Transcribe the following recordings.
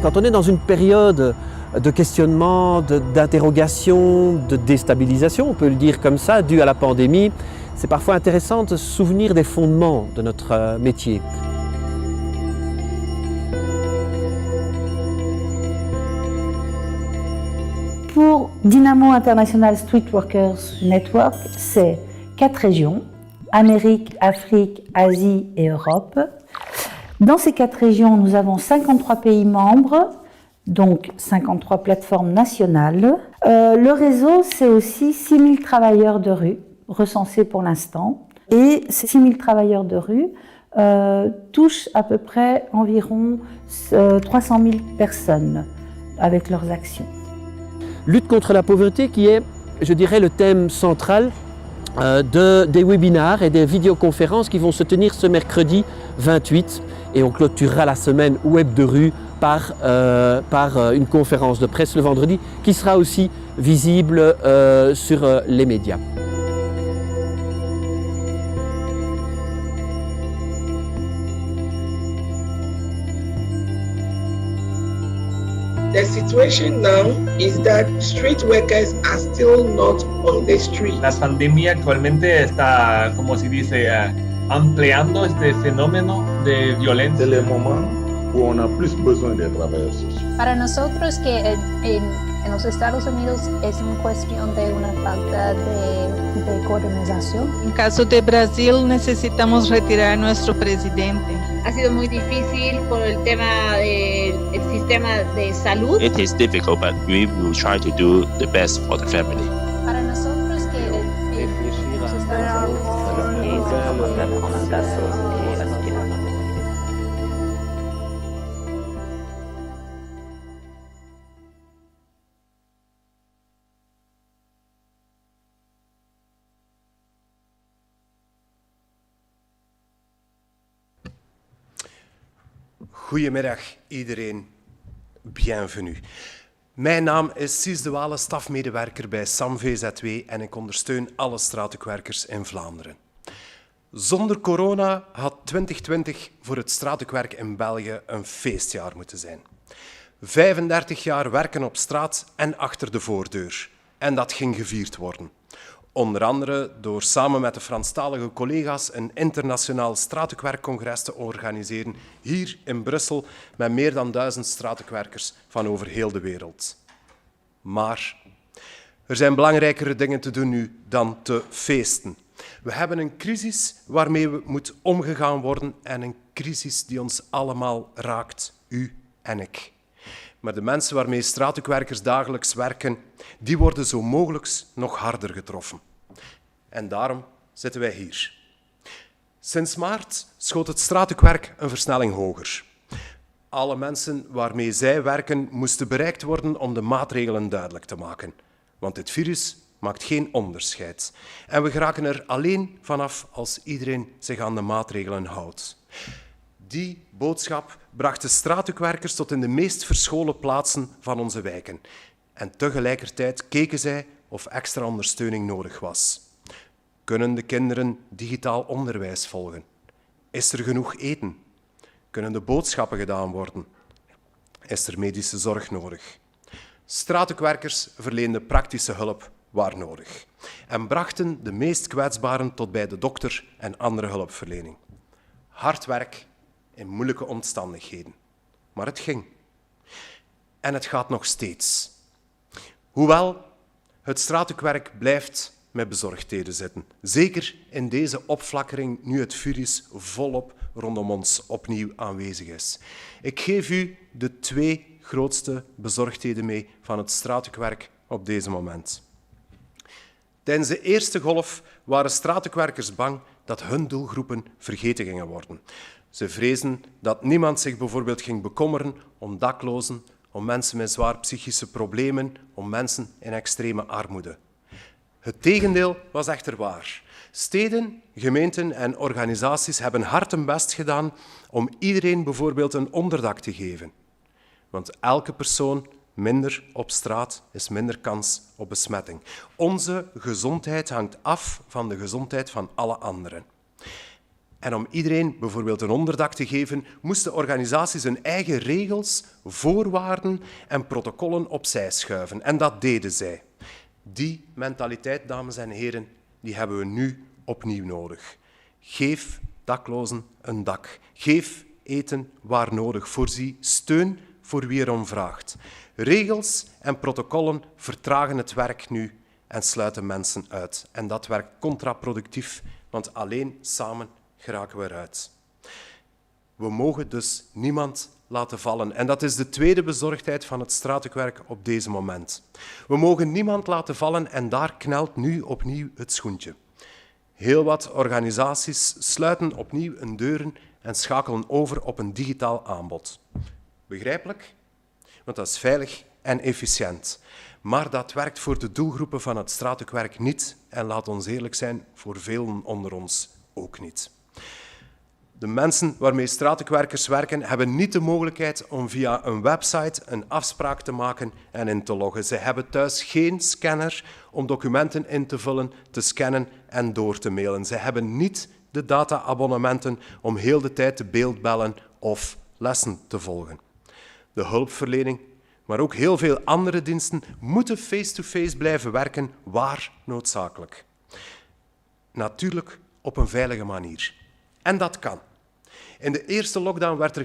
Quand on est dans une période de questionnement, d'interrogation, de déstabilisation, on peut le dire comme ça, due à la pandémie, c'est parfois intéressant de se souvenir des fondements de notre métier. Pour Dynamo International Street Workers Network, c'est 4 régions, Amérique, Afrique, Asie et Europe. Dans ces 4 régions, nous avons 53 pays membres, donc 53 plateformes nationales. Le réseau, c'est aussi 6 000 travailleurs de rue recensés pour l'instant. Et ces 6 000 travailleurs de rue touchent à peu près environ 300 000 personnes avec leurs actions. Lutte contre la pauvreté qui est, je dirais, le thème central des webinaires et des vidéoconférences qui vont se tenir ce mercredi 28 et on clôturera la semaine web de rue par une conférence de presse le vendredi qui sera aussi visible sur les médias. The situation now is that street workers are still not on the street. La pandemia actualmente está, como se dice, ampliando este fenómeno de violencia. C'est le moment où on a plus besoin des travailleurs sociaux. Para nosotros que en los Estados Unidos es una cuestión de una falta de coordinación. En caso de Brasil necesitamos retirar a nuestro presidente. Ha sido muy difícil por el tema del sistema de salud. It is difficult, but we will try to do the best for the family. Para nosotros que en los Estados Unidos Goedemiddag iedereen, bienvenue. Mijn naam is Cies de Wale, stafmedewerker bij SAM VZW en ik ondersteun alle straatwerkers in Vlaanderen. Zonder corona had 2020 voor het straatwerk in België een feestjaar moeten zijn. 35 jaar werken op straat en achter de voordeur. En dat ging gevierd worden. Onder andere door samen met de Franstalige collega's een internationaal straatwerkcongres te organiseren hier in Brussel met meer dan 1000 straatwerkers van over heel de wereld. Maar er zijn belangrijkere dingen te doen nu dan te feesten. We hebben een crisis waarmee moet omgegaan worden en een crisis die ons allemaal raakt, u en ik. Maar de mensen waarmee straatwerkers dagelijks werken, die worden zo mogelijk nog harder getroffen. En daarom zitten wij hier. Sinds maart schoot het straatwerk een versnelling hoger. Alle mensen waarmee zij werken moesten bereikt worden om de maatregelen duidelijk te maken. Want dit virus maakt geen onderscheid. En we geraken er alleen vanaf als iedereen zich aan de maatregelen houdt. Die boodschap bracht de straatwerkers tot in de meest verscholen plaatsen van onze wijken. En tegelijkertijd keken zij of extra ondersteuning nodig was. Kunnen de kinderen digitaal onderwijs volgen? Is er genoeg eten? Kunnen de boodschappen gedaan worden? Is er medische zorg nodig? Straatwerkers verleenden praktische hulp waar nodig en brachten de meest kwetsbaren tot bij de dokter en andere hulpverlening. Hard werk in moeilijke omstandigheden. Maar het ging. En het gaat nog steeds. Hoewel, het straatwerk blijft met bezorgdheden zitten. Zeker in deze opflakkering nu het virus volop rondom ons opnieuw aanwezig is. Ik geef u de 2 grootste bezorgdheden mee van het straatwerk op deze moment. Tijdens de eerste golf waren straatwerkers bang dat hun doelgroepen vergeten gingen worden. Ze vrezen dat niemand zich bijvoorbeeld ging bekommeren om daklozen, om mensen met zwaar psychische problemen, om mensen in extreme armoede. Het tegendeel was echter waar. Steden, gemeenten en organisaties hebben hard hun best gedaan om iedereen bijvoorbeeld een onderdak te geven. Want elke persoon minder op straat is minder kans op besmetting. Onze gezondheid hangt af van de gezondheid van alle anderen. En om iedereen bijvoorbeeld een onderdak te geven, moesten organisaties hun eigen regels, voorwaarden en protocollen opzij schuiven. En dat deden zij. Die mentaliteit, dames en heren, die hebben we nu opnieuw nodig. Geef daklozen een dak. Geef eten waar nodig. Voorzie steun voor wie erom vraagt. Regels en protocollen vertragen het werk nu en sluiten mensen uit. En dat werkt contraproductief, want alleen samen geraken we eruit. We mogen dus niemand laten vallen. En dat is de tweede bezorgdheid van het straatwerk op deze moment. We mogen niemand laten vallen en daar knelt nu opnieuw het schoentje. Heel wat organisaties sluiten opnieuw hun deuren en schakelen over op een digitaal aanbod. Begrijpelijk? Want dat is veilig en efficiënt. Maar dat werkt voor de doelgroepen van het straatwerk niet en laat ons eerlijk zijn, voor velen onder ons ook niet. De mensen waarmee straatwerkers werken hebben niet de mogelijkheid om via een website een afspraak te maken en in te loggen. Ze hebben thuis geen scanner om documenten in te vullen, te scannen en door te mailen. Ze hebben niet de data-abonnementen om heel de tijd te beeldbellen of lessen te volgen. De hulpverlening, maar ook heel veel andere diensten moeten face-to-face blijven werken waar noodzakelijk. Natuurlijk op een veilige manier. En dat kan. In de eerste lockdown werd er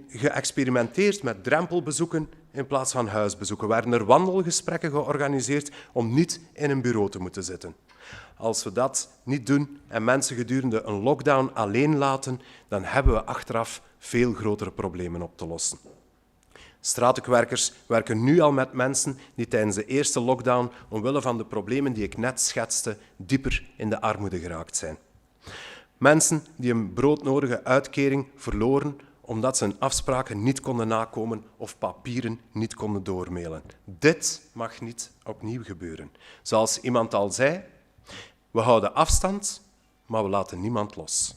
geëxperimenteerd met drempelbezoeken in plaats van huisbezoeken. Werden er wandelgesprekken georganiseerd om niet in een bureau te moeten zitten. Als we dat niet doen en mensen gedurende een lockdown alleen laten, dan hebben we achteraf veel grotere problemen op te lossen. Straatwerkers werken nu al met mensen die tijdens de eerste lockdown, omwille van de problemen die ik net schetste, dieper in de armoede geraakt zijn. Mensen die een broodnodige uitkering verloren omdat ze hun afspraken niet konden nakomen of papieren niet konden doormailen. Dit mag niet opnieuw gebeuren. Zoals iemand al zei, we houden afstand, maar we laten niemand los.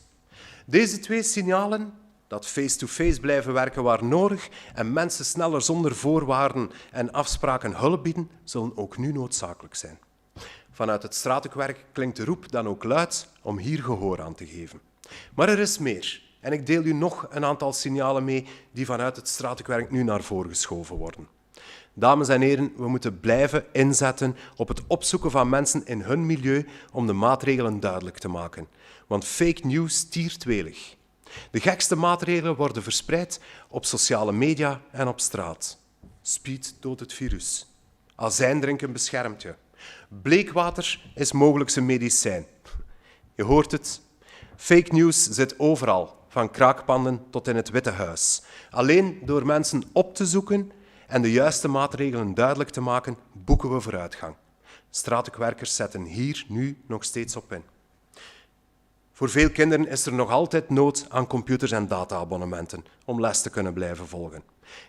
Deze twee signalen, dat face-to-face blijven werken waar nodig en mensen sneller zonder voorwaarden en afspraken hulp bieden, zullen ook nu noodzakelijk zijn. Vanuit het straatwerk klinkt de roep dan ook luid om hier gehoor aan te geven. Maar er is meer. En ik deel u nog een aantal signalen mee die vanuit het straatwerk nu naar voren geschoven worden. Dames en heren, we moeten blijven inzetten op het opzoeken van mensen in hun milieu om de maatregelen duidelijk te maken. Want fake news stiert welig. De gekste maatregelen worden verspreid op sociale media en op straat. Speed doodt het virus. Azijn drinken beschermt je. Bleekwater is mogelijk een medicijn. Je hoort het. Fake news zit overal, van kraakpanden tot in het Witte Huis. Alleen door mensen op te zoeken en de juiste maatregelen duidelijk te maken, boeken we vooruitgang. Straatwerkers zetten hier nu nog steeds op in. Voor veel kinderen is er nog altijd nood aan computers en data-abonnementen om les te kunnen blijven volgen.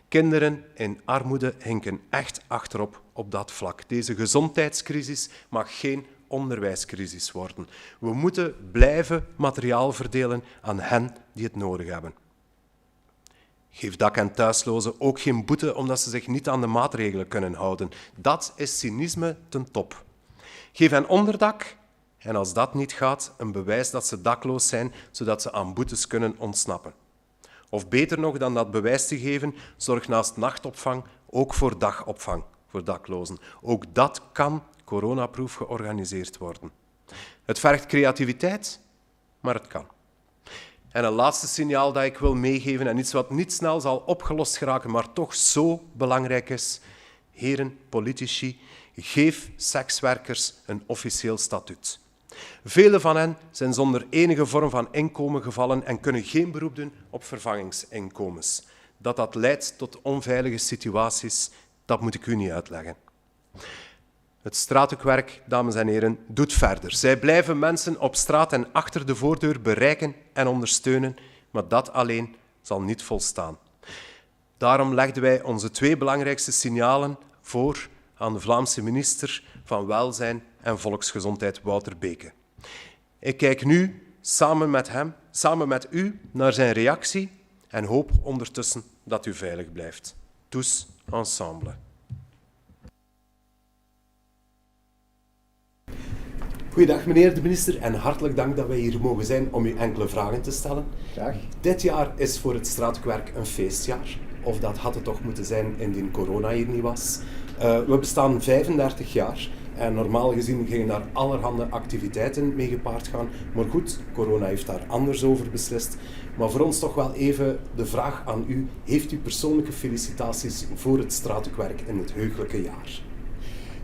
Kinderen in armoede hinken echt achterop op dat vlak. Deze gezondheidscrisis mag geen onderwijscrisis worden. We moeten blijven materiaal verdelen aan hen die het nodig hebben. Geef dak- en thuislozen ook geen boete omdat ze zich niet aan de maatregelen kunnen houden. Dat is cynisme ten top. Geef hen onderdak en als dat niet gaat, een bewijs dat ze dakloos zijn, zodat ze aan boetes kunnen ontsnappen. Of beter nog dan dat bewijs te geven, zorg naast nachtopvang ook voor dagopvang voor daklozen. Ook dat kan coronaproof georganiseerd worden. Het vergt creativiteit, maar het kan. En een laatste signaal dat ik wil meegeven, en iets wat niet snel zal opgelost geraken, maar toch zo belangrijk is. Heren, politici, geef sekswerkers een officieel statuut. Velen van hen zijn zonder enige vorm van inkomen gevallen en kunnen geen beroep doen op vervangingsinkomens. Dat leidt tot onveilige situaties, dat moet ik u niet uitleggen. Het straatwerk, dames en heren, doet verder. Zij blijven mensen op straat en achter de voordeur bereiken en ondersteunen, maar dat alleen zal niet volstaan. Daarom legden wij onze twee belangrijkste signalen voor aan de Vlaamse minister van Welzijn en Volksgezondheid, Wouter Beke. Ik kijk nu samen met u naar zijn reactie en hoop ondertussen dat u veilig blijft. Tous ensemble. Goeiedag meneer de minister en hartelijk dank dat wij hier mogen zijn om u enkele vragen te stellen. Graag. Dit jaar is voor het straatwerk een feestjaar. Of dat had het toch moeten zijn indien corona hier niet was. We bestaan 35 jaar en normaal gezien gingen daar allerhande activiteiten mee gepaard gaan. Maar goed, corona heeft daar anders over beslist. Maar voor ons toch wel even de vraag aan u. Heeft u persoonlijke felicitaties voor het straatwerk in het heugelijke jaar?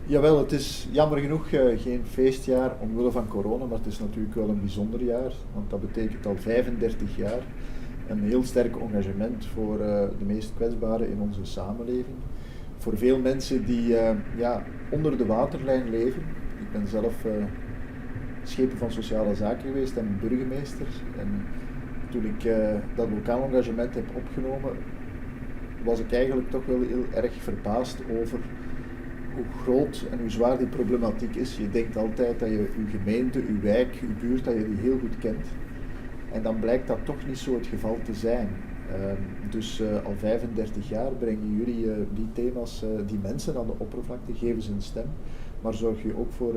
Jawel, het is jammer genoeg geen feestjaar omwille van corona, maar het is natuurlijk wel een bijzonder jaar. Want dat betekent al 35 jaar een heel sterk engagement voor de meest kwetsbaren in onze samenleving. Voor veel mensen die onder de waterlijn leven. Ik ben zelf schepen van sociale zaken geweest en burgemeester. En toen ik dat lokaal engagement heb opgenomen, was ik eigenlijk toch wel heel erg verbaasd over hoe groot en hoe zwaar die problematiek is. Je denkt altijd dat je je gemeente, je wijk, je buurt, dat je die heel goed kent. En dan blijkt dat toch niet zo het geval te zijn. Dus al 35 jaar brengen jullie die thema's, die mensen aan de oppervlakte, geven ze een stem. Maar zorg je ook voor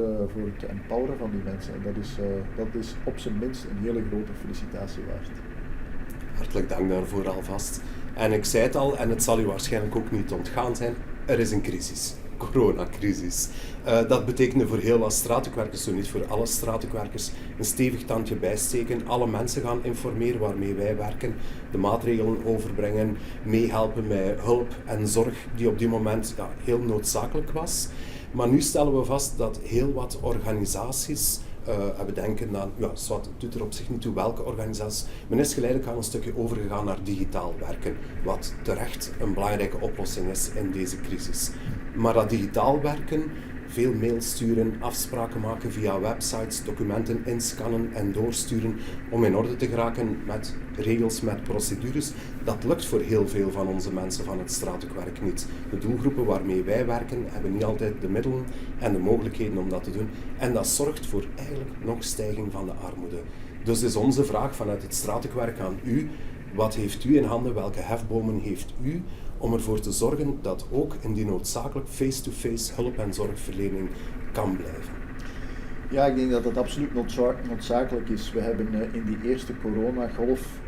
het empoweren van die mensen. En dat is op zijn minst een hele grote felicitatie waard. Hartelijk dank daarvoor alvast. En ik zei het al, en het zal u waarschijnlijk ook niet ontgaan zijn, er is een crisis. Coronacrisis. Dat betekende voor heel wat straatwerkers, zo niet voor alle straatwerkers, een stevig tandje bijsteken, alle mensen gaan informeren waarmee wij werken, de maatregelen overbrengen, meehelpen met hulp en zorg die op die moment heel noodzakelijk was. Maar nu stellen we vast dat heel wat organisaties, en we denken aan, het doet er op zich niet toe welke organisaties, men is geleidelijk aan een stukje overgegaan naar digitaal werken, wat terecht een belangrijke oplossing is in deze crisis. Maar dat digitaal werken, veel mails sturen, afspraken maken via websites, documenten inscannen en doorsturen om in orde te geraken met regels, met procedures, dat lukt voor heel veel van onze mensen van het straatwerk niet. De doelgroepen waarmee wij werken hebben niet altijd de middelen en de mogelijkheden om dat te doen en dat zorgt voor eigenlijk nog stijging van de armoede. Dus is onze vraag vanuit het straatwerk aan u, wat heeft u in handen, welke hefbomen heeft u om ervoor te zorgen dat ook in die noodzakelijk face-to-face hulp en zorgverlening kan blijven? Ja, ik denk dat dat absoluut noodzakelijk is. We hebben in die eerste coronagolf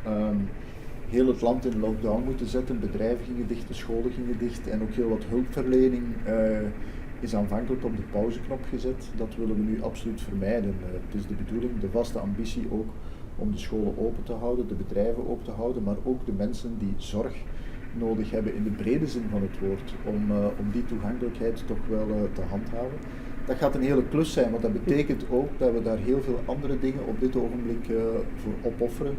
heel het land in lockdown moeten zetten. Bedrijven gingen dicht, de scholen gingen dicht en ook heel wat hulpverlening is aanvankelijk op de pauzeknop gezet. Dat willen we nu absoluut vermijden. Het is de bedoeling, de vaste ambitie ook, om de scholen open te houden, de bedrijven open te houden, maar ook de mensen die zorg nodig hebben in de brede zin van het woord, om die toegankelijkheid toch wel te handhaven. Dat gaat een hele klus zijn, want dat betekent ook dat we daar heel veel andere dingen op dit ogenblik voor opofferen.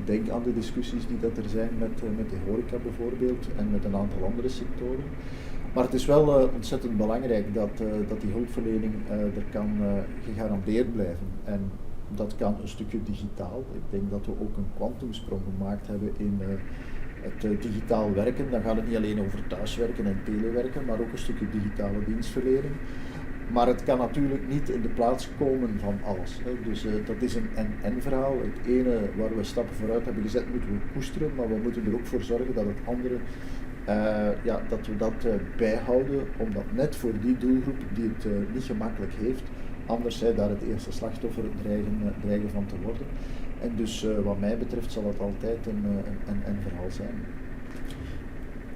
Denk aan de discussies die dat er zijn met de horeca bijvoorbeeld en met een aantal andere sectoren. Maar het is wel ontzettend belangrijk dat die hulpverlening er kan gegarandeerd blijven. En dat kan een stukje digitaal. Ik denk dat we ook een kwantumsprong gemaakt hebben in het digitaal werken. Dan gaat het niet alleen over thuiswerken en telewerken, maar ook een stukje digitale dienstverlening. Maar het kan natuurlijk niet in de plaats komen van alles. Dus dat is een en-en verhaal. Het ene waar we stappen vooruit hebben gezet moeten we koesteren, maar we moeten er ook voor zorgen dat het andere, dat we dat bijhouden, omdat net voor die doelgroep die het niet gemakkelijk heeft, anders zij daar het eerste slachtoffer dreigen van te worden. En dus wat mij betreft zal het altijd een verhaal zijn.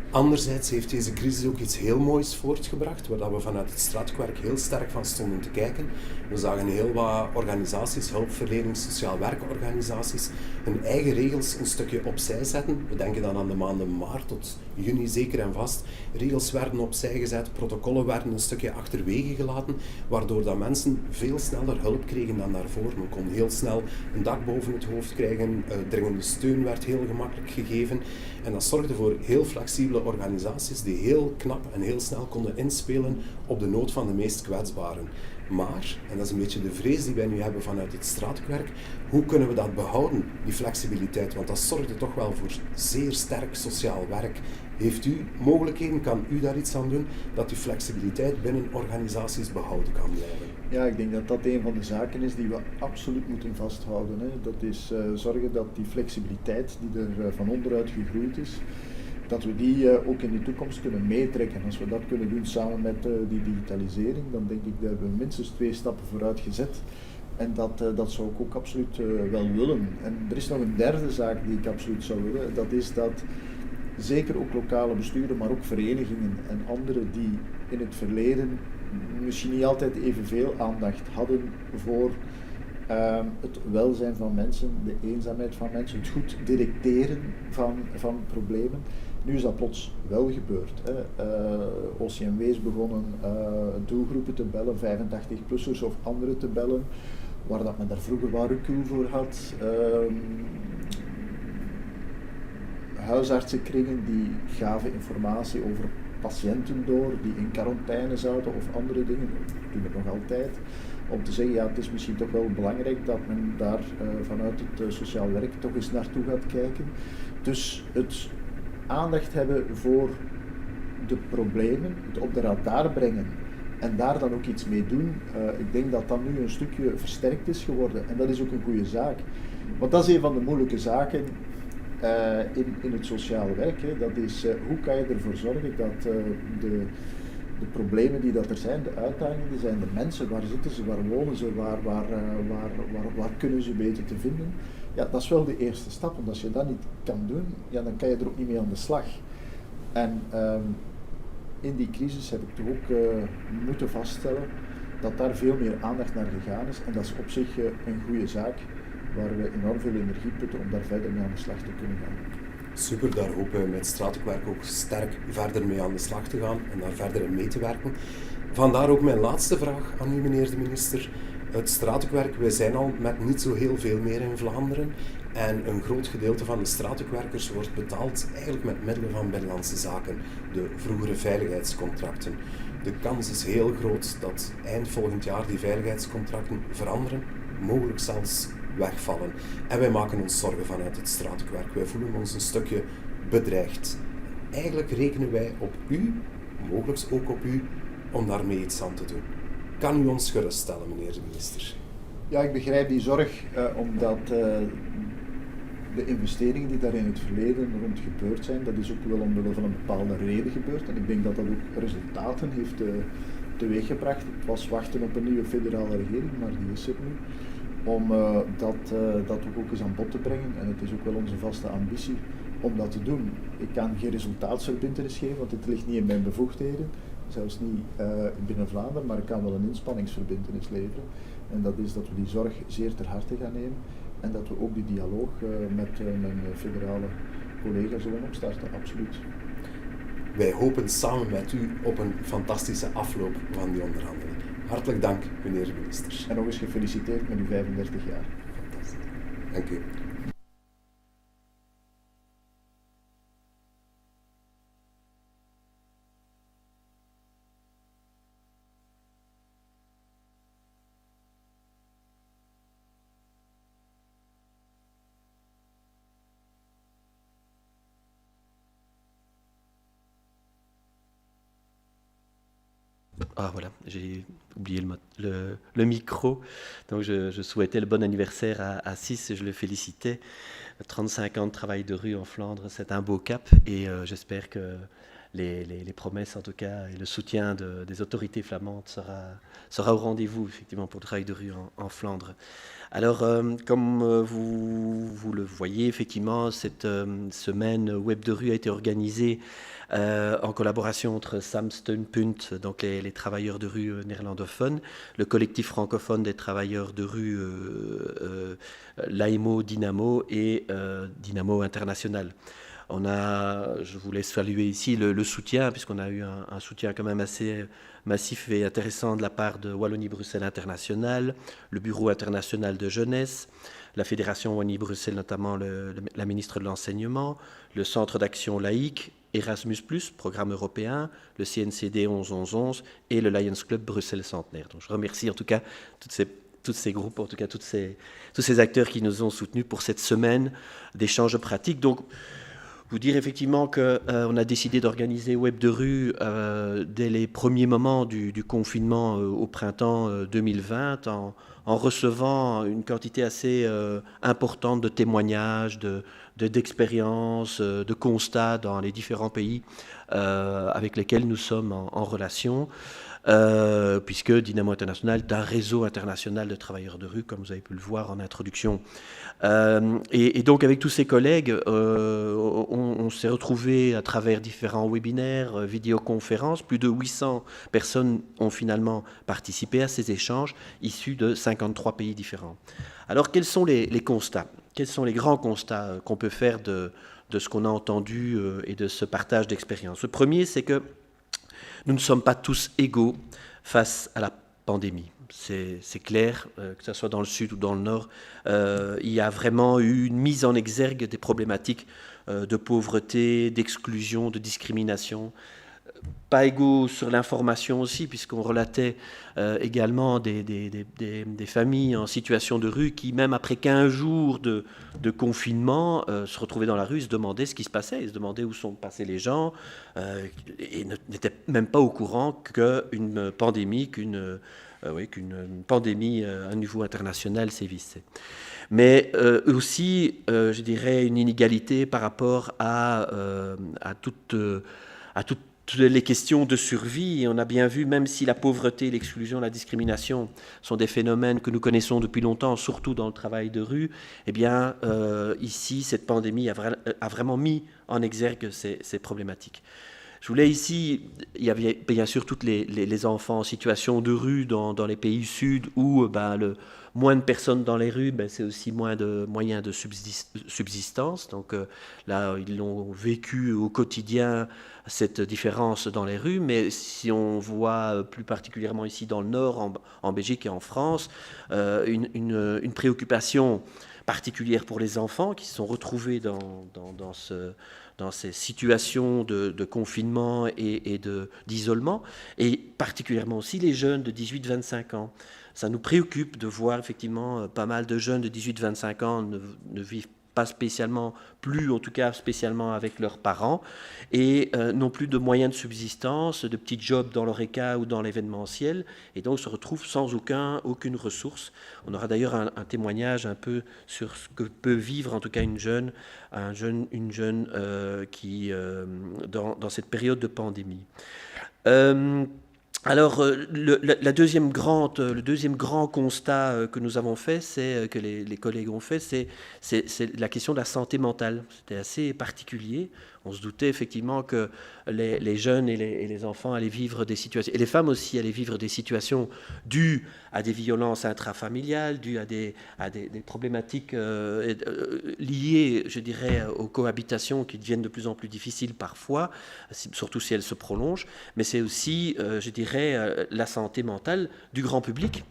Anderzijds heeft deze crisis ook iets heel moois voortgebracht, waar we vanuit het straatwerk heel sterk van stonden te kijken. We zagen heel wat organisaties, hulpverlening, sociaal werkorganisaties, hun eigen regels een stukje opzij zetten. We denken dan aan de maanden maart tot juni zeker en vast. Regels werden opzij gezet, protocollen werden een stukje achterwege gelaten, waardoor dat mensen veel sneller hulp kregen dan daarvoor. Men kon heel snel een dak boven het hoofd krijgen, dringende steun werd heel gemakkelijk gegeven. En dat zorgde voor heel flexibele organisaties die heel knap en heel snel konden inspelen op de nood van de meest kwetsbaren. Maar, en dat is een beetje de vrees die wij nu hebben vanuit het straatwerk, hoe kunnen we dat behouden, die flexibiliteit? Want dat zorgde toch wel voor zeer sterk sociaal werk. Heeft u mogelijkheden, kan u daar iets aan doen, dat die flexibiliteit binnen organisaties behouden kan blijven? Ja, ik denk dat dat een van de zaken is die we absoluut moeten vasthouden. Dat is zorgen dat die flexibiliteit die er van onderuit gegroeid is, dat we die ook in de toekomst kunnen meetrekken. Als we dat kunnen doen samen met die digitalisering, dan denk ik dat we minstens 2 stappen vooruit gezet. En dat zou ik ook absoluut wel willen. En er is nog een derde zaak die ik absoluut zou willen. Dat is dat zeker ook lokale besturen, maar ook verenigingen en anderen die in het verleden misschien niet altijd evenveel aandacht hadden voor het welzijn van mensen, de eenzaamheid van mensen, het goed detecteren van problemen. Nu is dat plots wel gebeurd. OCMW is begonnen doelgroepen te bellen, 85-plussers of anderen te bellen, waar dat men daar vroeger wel recul voor had. Huisartsenkringen die gaven informatie over patiënten door die in quarantaine zaten of andere dingen, dat doen we nog altijd. Om te zeggen, ja, het is misschien toch wel belangrijk dat men daar vanuit het sociaal werk toch eens naartoe gaat kijken. Dus het aandacht hebben voor de problemen, het op de radar brengen en daar dan ook iets mee doen. Ik denk dat dat nu een stukje versterkt is geworden en dat is ook een goede zaak. Want dat is een van de moeilijke zaken in het sociaal werk. Hè. Dat is hoe kan je ervoor zorgen dat de problemen die dat er zijn, de uitdagingen die zijn, de mensen, waar zitten ze, waar wonen ze, waar kunnen ze beter te vinden. Ja, dat is wel de eerste stap, want als je dat niet kan doen, ja, dan kan je er ook niet mee aan de slag. En in die crisis heb ik toch ook moeten vaststellen dat daar veel meer aandacht naar gegaan is en dat is op zich een goede zaak waar we enorm veel energie putten om daar verder mee aan de slag te kunnen gaan. Super, daar hopen we met Straatwerk ook sterk verder mee aan de slag te gaan en daar verder in mee te werken. Vandaar ook mijn laatste vraag aan u, meneer de minister. Het straatwerk, wij zijn al met niet zo heel veel meer in Vlaanderen en een groot gedeelte van de straatwerkers wordt betaald eigenlijk met middelen van Binnenlandse Zaken, de vroegere veiligheidscontracten. De kans is heel groot dat eind volgend jaar die veiligheidscontracten veranderen, mogelijk zelfs wegvallen. En wij maken ons zorgen vanuit het straatwerk. Wij voelen ons een stukje bedreigd. Eigenlijk rekenen wij op u, mogelijk ook op u, om daarmee iets aan te doen. Kan u ons geruststellen, meneer de minister? Ja, ik begrijp die zorg, omdat de investeringen die daar in het verleden rond gebeurd zijn, dat is ook wel omwille van een bepaalde reden gebeurd. En ik denk dat dat ook resultaten heeft teweeggebracht. Het was wachten op een nieuwe federale regering, maar die is er nu. Om dat ook eens aan bod te brengen. En het is ook wel onze vaste ambitie om dat te doen. Ik kan geen resultaatsverbintenis geven, want het ligt niet in mijn bevoegdheden. Zelfs niet binnen Vlaanderen, maar ik kan wel een inspanningsverbintenis leveren. En dat is dat we die zorg zeer ter harte gaan nemen. En dat we ook die dialoog met mijn federale collega's zullen opstarten, absoluut. Wij hopen samen met u op een fantastische afloop van die onderhandeling. Hartelijk dank, meneer de minister. En nog eens gefeliciteerd met uw 35 jaar. Fantastisch. Dank u. Ah voilà, j'ai oublié le micro. Donc je souhaitais le bon anniversaire à Sis et je le félicitais. 35 ans de travail de rue en Flandre, c'est un beau cap et j'espère que les promesses en tout cas et le soutien des autorités flamandes sera au rendez-vous effectivement pour le travail de rue en Flandre. Alors comme vous le voyez effectivement, cette semaine web de rue a été organisée en collaboration entre Sam Steunpunt, donc les travailleurs de rue néerlandophones, le collectif francophone des travailleurs de rue l'AIMO Dynamo et Dynamo International. Je voulais saluer ici le soutien, puisqu'on a eu un soutien quand même assez massif et intéressant de la part de Wallonie-Bruxelles International, le Bureau international de jeunesse, la Fédération Wallonie-Bruxelles, notamment la ministre de l'Enseignement, le Centre d'action laïque, Erasmus+, programme européen, le CNCD 11-11-11 et le Lions Club Bruxelles Centenaire. Donc je remercie en tout cas tous ces groupes, en tout cas tous ces acteurs qui nous ont soutenus pour cette semaine d'échanges pratiques. Donc, vous dire effectivement qu'on a décidé d'organiser Web de rue dès les premiers moments du confinement au printemps 2020 en recevant une quantité assez importante de témoignages, de d'expériences, de constats dans les différents pays avec lesquels nous sommes en relation, puisque Dynamo International est un réseau international de travailleurs de rue, comme vous avez pu le voir en introduction. Et donc avec tous ces collègues, on s'est retrouvés à travers différents webinaires, vidéoconférences. Plus de 800 personnes ont finalement participé à ces échanges, issus de 53 pays différents. Alors quels sont les constats? Quels sont les grands constats qu'on peut faire de ce qu'on a entendu et de ce partage d'expériences? Le premier, c'est que nous ne sommes pas tous égaux face à la pandémie. C'est clair, que ce soit dans le sud ou dans le nord, il y a vraiment eu une mise en exergue des problématiques de pauvreté, d'exclusion, de discrimination. Pas égaux sur l'information aussi, puisqu'on relatait également des familles en situation de rue qui, même après 15 jours de confinement, se retrouvaient dans la rue, se demandaient ce qui se passait, ils se demandaient où sont passés les gens, et n'étaient même pas au courant qu'une pandémie, qu'une pandémie à niveau international sévissait. Mais aussi, je dirais, une inégalité par rapport à toutes les questions de survie. Et on a bien vu, même si la pauvreté, l'exclusion, la discrimination sont des phénomènes que nous connaissons depuis longtemps, surtout dans le travail de rue, eh bien, ici, cette pandémie a vraiment mis en exergue ces problématiques. Je voulais ici, il y avait bien sûr tous les enfants en situation de rue dans les pays sud où moins de personnes dans les rues, c'est aussi moins de moyens de subsistance. Donc là, ils l'ont vécu au quotidien, cette différence dans les rues. Mais si on voit plus particulièrement ici dans le Nord, en Belgique et en France, une préoccupation particulière pour les enfants qui se sont retrouvés dans ces situations de confinement et d'isolement, et particulièrement aussi les jeunes de 18-25 ans. Ça nous préoccupe de voir effectivement pas mal de jeunes de 18-25 ans ne vivent pas spécialement, plus en tout cas spécialement avec leurs parents, et non plus de moyens de subsistance, de petits jobs dans l'horeca ou dans l'événementiel, et donc se retrouvent sans aucune ressource. On aura d'ailleurs un témoignage un peu sur ce que peut vivre en tout cas une jeune qui dans cette période de pandémie. Alors, le deuxième grand constat que nous avons fait, que les collègues ont fait, c'est la question de la santé mentale. C'était assez particulier. On se doutait effectivement que les jeunes et les enfants allaient vivre des situations, et les femmes aussi allaient vivre des situations dues à des violences intrafamiliales, dues à des problématiques liées, je dirais, aux cohabitations qui deviennent de plus en plus difficiles parfois, surtout si elles se prolongent. Mais c'est aussi, je dirais, la santé mentale du grand public.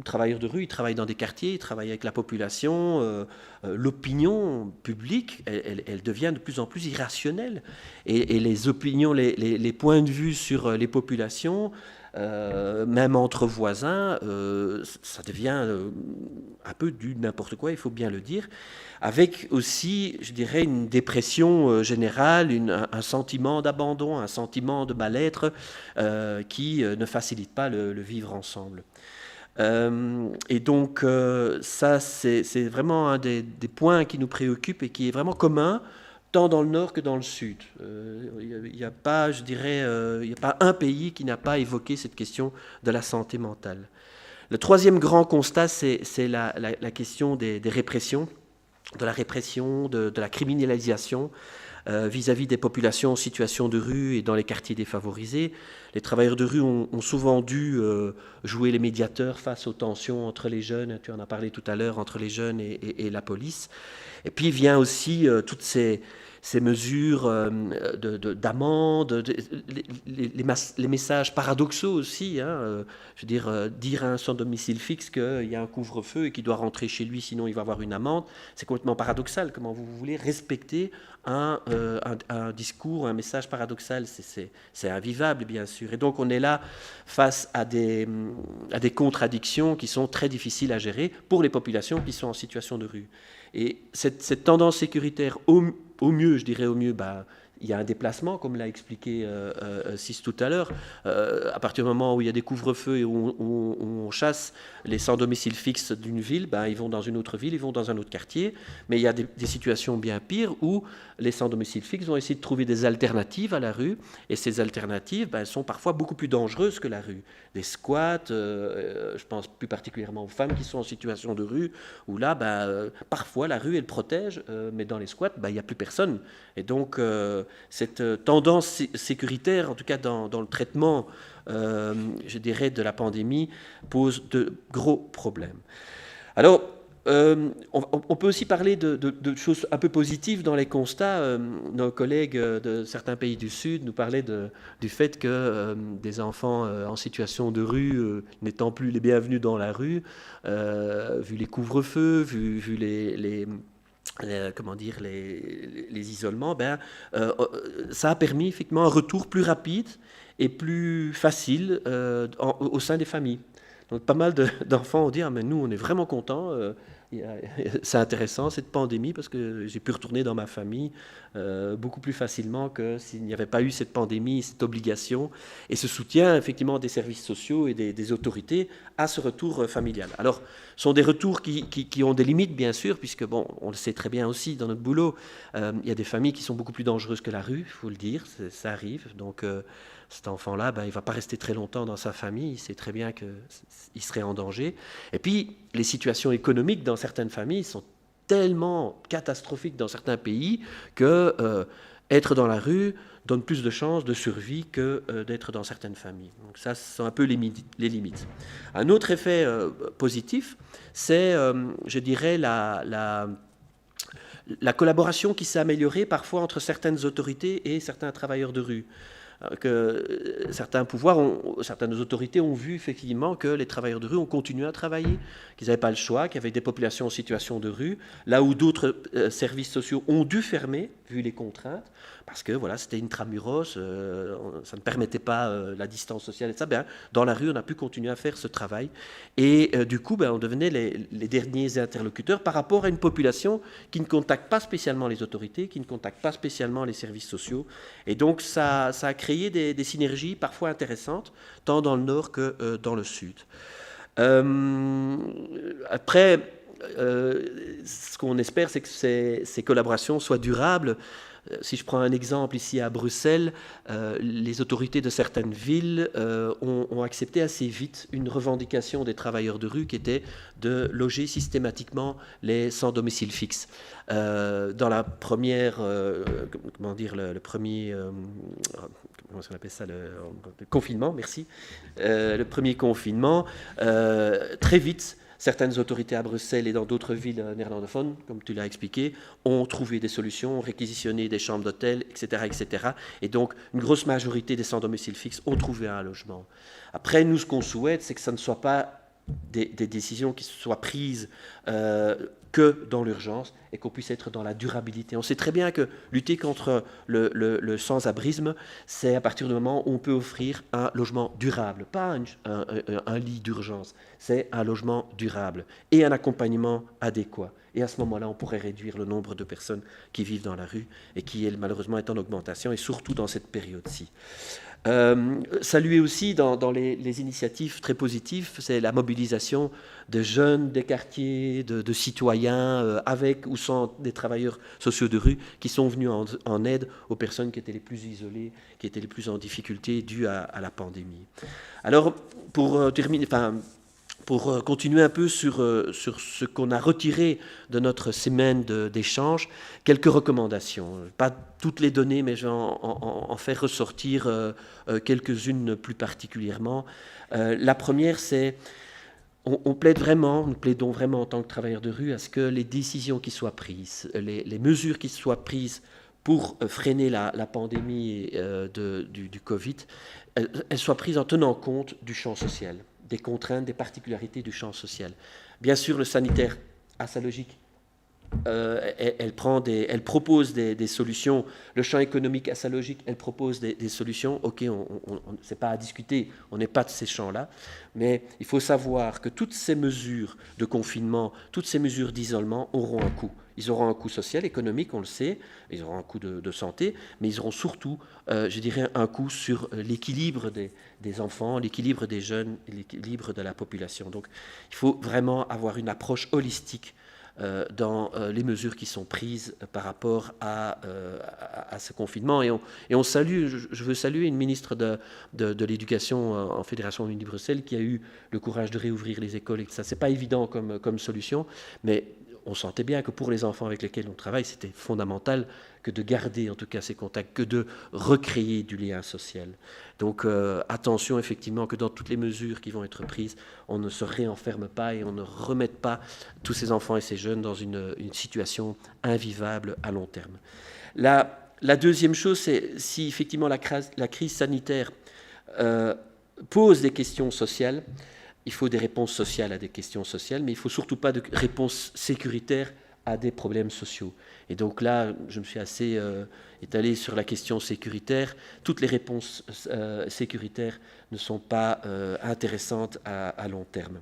Travailleurs de rue, ils travaillent dans des quartiers, ils travaillent avec la population, l'opinion publique, elle devient de plus en plus irrationnelle. Et les opinions, les points de vue sur les populations, même entre voisins, ça devient un peu du n'importe quoi, il faut bien le dire, avec aussi, je dirais, une dépression générale, un sentiment d'abandon, un sentiment de mal-être qui ne facilite pas le vivre ensemble. Et donc ça, c'est vraiment un des points qui nous préoccupe et qui est vraiment commun, tant dans le Nord que dans le Sud. Il n'y a pas, je dirais, il n'y a pas un pays qui n'a pas évoqué cette question de la santé mentale. Le troisième grand constat, c'est la question des répressions, de la répression, de la criminalisation vis-à-vis des populations en situation de rue et dans les quartiers défavorisés. Les travailleurs de rue ont souvent dû jouer les médiateurs face aux tensions entre les jeunes, tu en as parlé tout à l'heure, entre les jeunes et la police. Et puis vient aussi toutes ces mesures d'amende, les messages paradoxaux aussi. Je veux dire à un sans domicile fixe qu'il y a un couvre-feu et qu'il doit rentrer chez lui, sinon il va avoir une amende. C'est complètement paradoxal. Comment vous voulez respecter un discours, un message paradoxal? C'est invivable, bien sûr. Et donc on est là face à des contradictions qui sont très difficiles à gérer pour les populations qui sont en situation de rue. Et cette tendance sécuritaire, au mieux, je dirais au mieux, il y a un déplacement, comme l'a expliqué Sis tout à l'heure. À partir du moment où il y a des couvre-feux et où on chasse les sans domicile fixe d'une ville, ils vont dans une autre ville, ils vont dans un autre quartier. Mais il y a des situations bien pires où les sans domicile fixe vont essayer de trouver des alternatives à la rue. Et ces alternatives, elles sont parfois beaucoup plus dangereuses que la rue. Des squats, je pense plus particulièrement aux femmes qui sont en situation de rue, où là, parfois la rue, elle protège, mais dans les squats, il n'y a plus personne. Et donc, cette tendance sécuritaire, en tout cas dans le traitement, je dirais, de la pandémie, pose de gros problèmes. Alors, on peut aussi parler de choses un peu positives dans les constats. Nos collègues de certains pays du Sud nous parlaient du fait que des enfants en situation de rue, n'étant plus les bienvenus dans la rue, vu les couvre-feux, vu les isolements, ça a permis effectivement un retour plus rapide et plus facile au sein des familles. Donc pas mal d'enfants ont dit mais nous on est vraiment contents, c'est intéressant cette pandémie parce que j'ai pu retourner dans ma famille beaucoup plus facilement que s'il n'y avait pas eu cette pandémie, cette obligation et ce soutien effectivement des services sociaux et des autorités à ce retour familial. Alors ce sont des retours qui ont des limites bien sûr, puisque on le sait très bien aussi dans notre boulot, il y a des familles qui sont beaucoup plus dangereuses que la rue, il faut le dire, ça arrive. Donc cet enfant-là, il ne va pas rester très longtemps dans sa famille, il sait très bien qu'il serait en danger. Et puis, les situations économiques dans certaines familles sont tellement catastrophiques dans certains pays que être dans la rue donne plus de chances de survie que d'être dans certaines familles. Donc ça, ce sont un peu les limites. Un autre effet positif, c'est, je dirais, la collaboration qui s'est améliorée parfois entre certaines autorités et certains travailleurs de rue. Que certains certaines autorités ont vu effectivement que les travailleurs de rue ont continué à travailler, qu'ils n'avaient pas le choix, qu'il y avait des populations en situation de rue, là où d'autres services sociaux ont dû fermer, vu les contraintes, parce que c'était intramuros, ça ne permettait pas la distance sociale et ça. Dans la rue, on a pu continuer à faire ce travail. Et du coup, on devenait les derniers interlocuteurs par rapport à une population qui ne contacte pas spécialement les autorités, qui ne contacte pas spécialement les services sociaux. Et donc, ça a créé des synergies parfois intéressantes, tant dans le nord que dans le sud. Après, ce qu'on espère, c'est que ces collaborations soient durables. Si je prends un exemple ici à Bruxelles, les autorités de certaines villes ont accepté assez vite une revendication des travailleurs de rue qui était de loger systématiquement les sans domicile fixe. Dans la première, le premier, comment on appelle ça, le confinement, merci, le premier confinement, très vite, certaines autorités à Bruxelles et dans d'autres villes néerlandophones, comme tu l'as expliqué, ont trouvé des solutions, ont réquisitionné des chambres d'hôtel, etc., etc. Et donc, une grosse majorité des sans domicile fixe ont trouvé un logement. Après, nous, ce qu'on souhaite, c'est que ça ne soit pas des décisions qui soient prises que dans l'urgence et qu'on puisse être dans la durabilité. On sait très bien que lutter contre le sans-abrisme, c'est à partir du moment où on peut offrir un logement durable, pas un lit d'urgence, c'est un logement durable et un accompagnement adéquat. Et à ce moment-là, on pourrait réduire le nombre de personnes qui vivent dans la rue et qui, malheureusement, est en augmentation, et surtout dans cette période-ci. Saluer aussi dans les initiatives très positives, c'est la mobilisation de jeunes des quartiers, de citoyens avec ou sans des travailleurs sociaux de rue qui sont venus en aide aux personnes qui étaient les plus isolées, qui étaient les plus en difficulté dues à la pandémie. Alors, pour terminer, pour continuer un peu sur ce qu'on a retiré de notre semaine d'échange, quelques recommandations. Pas toutes les données, mais je vais en faire ressortir quelques-unes plus particulièrement. La première, c'est nous plaidons vraiment en tant que travailleurs de rue à ce que les décisions qui soient prises, les mesures qui soient prises pour freiner la pandémie du Covid, elles soient prises en tenant compte du champ social, des contraintes, des particularités du champ social. Bien sûr, le sanitaire a sa logique, elle propose des solutions. Le champ économique a sa logique, elle propose des solutions. Ok, c'est pas à discuter, on n'est pas de ces champs-là, mais il faut savoir que toutes ces mesures de confinement, toutes ces mesures d'isolement auront un coût. Ils auront un coût social, économique, on le sait, ils auront un coût de santé, mais ils auront surtout, je dirais, un coût sur l'équilibre des enfants, l'équilibre des jeunes, l'équilibre de la population. Donc il faut vraiment avoir une approche holistique dans les mesures qui sont prises par rapport à ce confinement. Et on salue, je veux saluer une ministre de l'Éducation en Fédération Wallonie-Bruxelles qui a eu le courage de réouvrir les écoles. Et ça, c'est pas évident comme solution, mais on sentait bien que pour les enfants avec lesquels on travaille, c'était fondamental que de garder en tout cas ces contacts, que de recréer du lien social. Donc attention effectivement que dans toutes les mesures qui vont être prises, on ne se réenferme pas et on ne remette pas tous ces enfants et ces jeunes dans une situation invivable à long terme. La deuxième chose, c'est si effectivement la crise sanitaire pose des questions sociales, il faut des réponses sociales à des questions sociales, mais il ne faut surtout pas de réponses sécuritaires à des problèmes sociaux. Et donc là, je me suis assez étalé sur la question sécuritaire. Toutes les réponses sécuritaires ne sont pas intéressantes à long terme.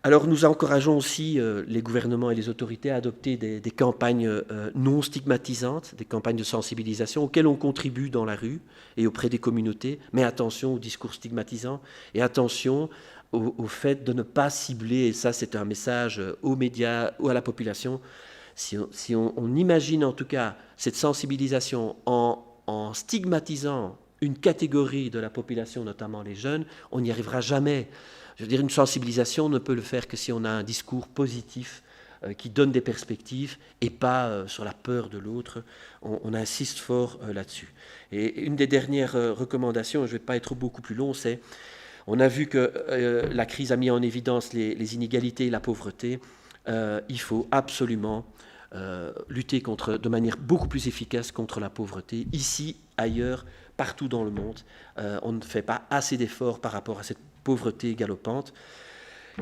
Alors nous encourageons aussi les gouvernements et les autorités à adopter des campagnes non stigmatisantes, des campagnes de sensibilisation auxquelles on contribue dans la rue et auprès des communautés, mais attention aux discours stigmatisants et attention au fait de ne pas cibler, et ça c'est un message aux médias ou à la population, si on imagine en tout cas cette sensibilisation en stigmatisant une catégorie de la population, notamment les jeunes, on n'y arrivera jamais. Je veux dire, une sensibilisation ne peut le faire que si on a un discours positif qui donne des perspectives et pas sur la peur de l'autre. On insiste fort là-dessus. Et une des dernières recommandations, je ne vais pas être beaucoup plus long, c'est on a vu que la crise a mis en évidence les inégalités et la pauvreté. Il faut absolument lutter de manière beaucoup plus efficace contre la pauvreté, ici, ailleurs, partout dans le monde. On ne fait pas assez d'efforts par rapport à cette pauvreté galopante.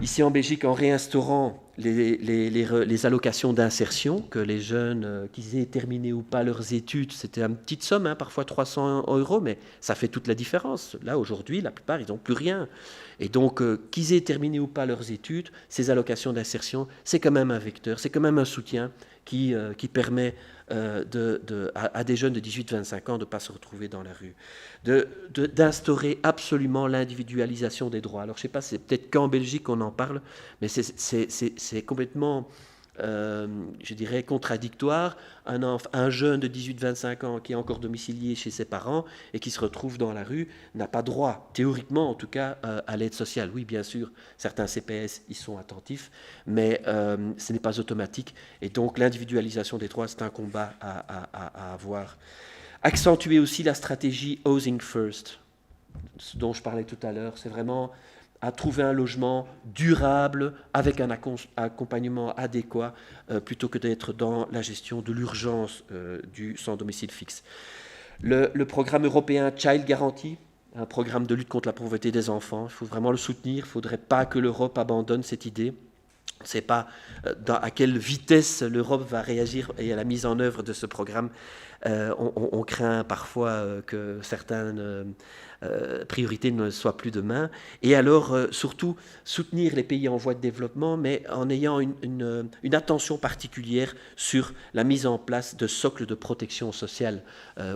Ici en Belgique, en réinstaurant les allocations d'insertion, que les jeunes, qu'ils aient terminé ou pas leurs études, c'était une petite somme, parfois 300 €, mais ça fait toute la différence. Là, aujourd'hui, la plupart, ils n'ont plus rien. Et donc, qu'ils aient terminé ou pas leurs études, ces allocations d'insertion, c'est quand même un vecteur, c'est quand même un soutien qui permet à des jeunes de 18-25 ans de ne pas se retrouver dans la rue, d'instaurer absolument l'individualisation des droits. Alors je ne sais pas, c'est peut-être qu'en Belgique qu'on en parle, mais c'est complètement, je dirais, contradictoire. Un jeune de 18-25 ans qui est encore domicilié chez ses parents et qui se retrouve dans la rue n'a pas droit, théoriquement en tout cas, à l'aide sociale. Oui, bien sûr, certains CPS y sont attentifs, mais ce n'est pas automatique. Et donc l'individualisation des droits, c'est un combat à avoir. Accentuer aussi la stratégie Housing First, ce dont je parlais tout à l'heure, c'est vraiment à trouver un logement durable avec un accompagnement adéquat plutôt que d'être dans la gestion de l'urgence du sans domicile fixe. Le programme européen Child Guarantee, un programme de lutte contre la pauvreté des enfants, il faut vraiment le soutenir, il ne faudrait pas que l'Europe abandonne cette idée. On ne sait pas à quelle vitesse l'Europe va réagir et à la mise en œuvre de ce programme. On craint parfois que certaines priorités ne soient plus demain. Et alors, surtout, soutenir les pays en voie de développement, mais en ayant une attention particulière sur la mise en place de socles de protection sociale.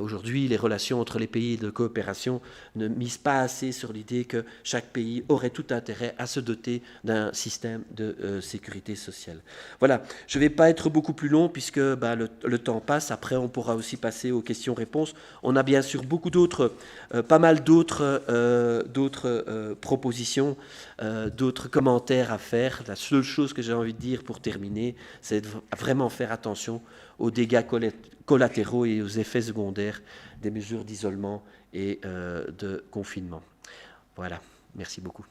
Aujourd'hui, les relations entre les pays de coopération ne misent pas assez sur l'idée que chaque pays aurait tout intérêt à se doter d'un système de sécurité sociale. Voilà, je ne vais pas être beaucoup plus long puisque le temps passe. Après, on pourra aussi passer aux questions-réponses. On a bien sûr beaucoup d'autres, pas mal d'autres propositions, d'autres commentaires à faire. La seule chose que j'ai envie de dire pour terminer, c'est de vraiment faire attention aux dégâts collatéraux et aux effets secondaires des mesures d'isolement et de confinement. Voilà, merci beaucoup.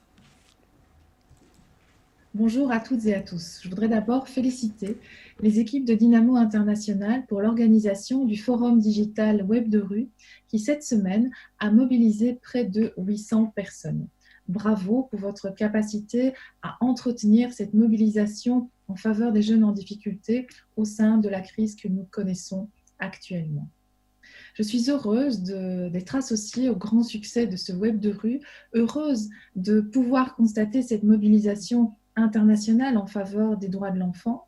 Bonjour à toutes et à tous. Je voudrais d'abord féliciter les équipes de Dynamo International pour l'organisation du Forum digital Web de rue qui, cette semaine, a mobilisé près de 800 personnes. Bravo pour votre capacité à entretenir cette mobilisation en faveur des jeunes en difficulté au sein de la crise que nous connaissons actuellement. Je suis heureuse d'être associée au grand succès de ce web de rue, heureuse de pouvoir constater cette mobilisation internationale en faveur des droits de l'enfant,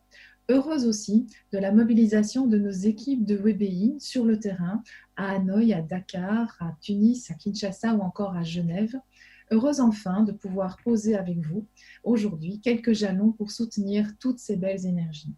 heureuse aussi de la mobilisation de nos équipes de WebEin sur le terrain, à Hanoï, à Dakar, à Tunis, à Kinshasa ou encore à Genève. Heureuse enfin de pouvoir poser avec vous aujourd'hui quelques jalons pour soutenir toutes ces belles énergies.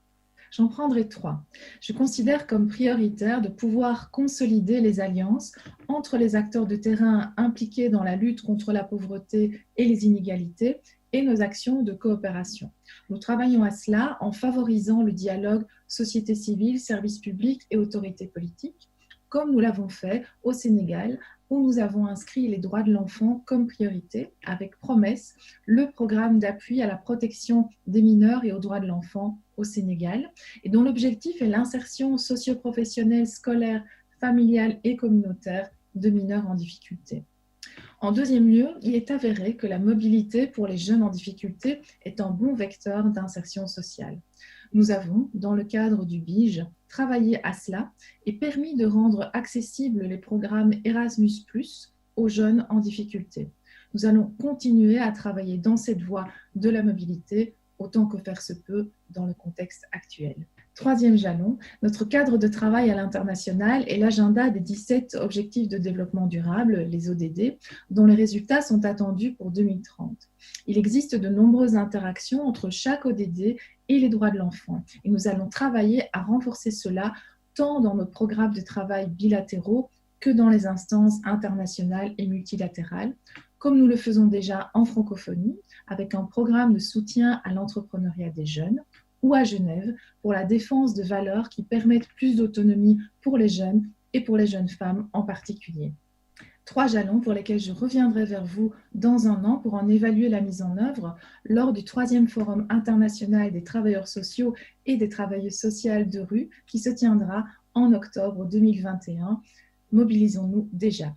J'en prendrai 3. Je considère comme prioritaire de pouvoir consolider les alliances entre les acteurs de terrain impliqués dans la lutte contre la pauvreté et les inégalités et nos actions de coopération. Nous travaillons à cela en favorisant le dialogue société civile, services publics et autorités politiques, comme nous l'avons fait au Sénégal, où nous avons inscrit les droits de l'enfant comme priorité, avec promesse, le programme d'appui à la protection des mineurs et aux droits de l'enfant au Sénégal, et dont l'objectif est l'insertion socio-professionnelle, scolaire, familiale et communautaire de mineurs en difficulté. En deuxième lieu, il est avéré que la mobilité pour les jeunes en difficulté est un bon vecteur d'insertion sociale. Nous avons, dans le cadre du BIGE, travaillé à cela et permis de rendre accessibles les programmes Erasmus+ aux jeunes en difficulté. Nous allons continuer à travailler dans cette voie de la mobilité autant que faire se peut dans le contexte actuel. Troisième jalon, notre cadre de travail à l'international est l'agenda des 17 objectifs de développement durable, les ODD, dont les résultats sont attendus pour 2030. Il existe de nombreuses interactions entre chaque ODD et les droits de l'enfant. Et nous allons travailler à renforcer cela tant dans nos programmes de travail bilatéraux que dans les instances internationales et multilatérales, comme nous le faisons déjà en francophonie, avec un programme de soutien à l'entrepreneuriat des jeunes, ou à Genève pour la défense de valeurs qui permettent plus d'autonomie pour les jeunes et pour les jeunes femmes en particulier. 3 jalons pour lesquels je reviendrai vers vous dans un an pour en évaluer la mise en œuvre lors du 3e Forum international des travailleurs sociaux et des travailleuses sociales de rue qui se tiendra en octobre 2021. Mobilisons-nous déjà.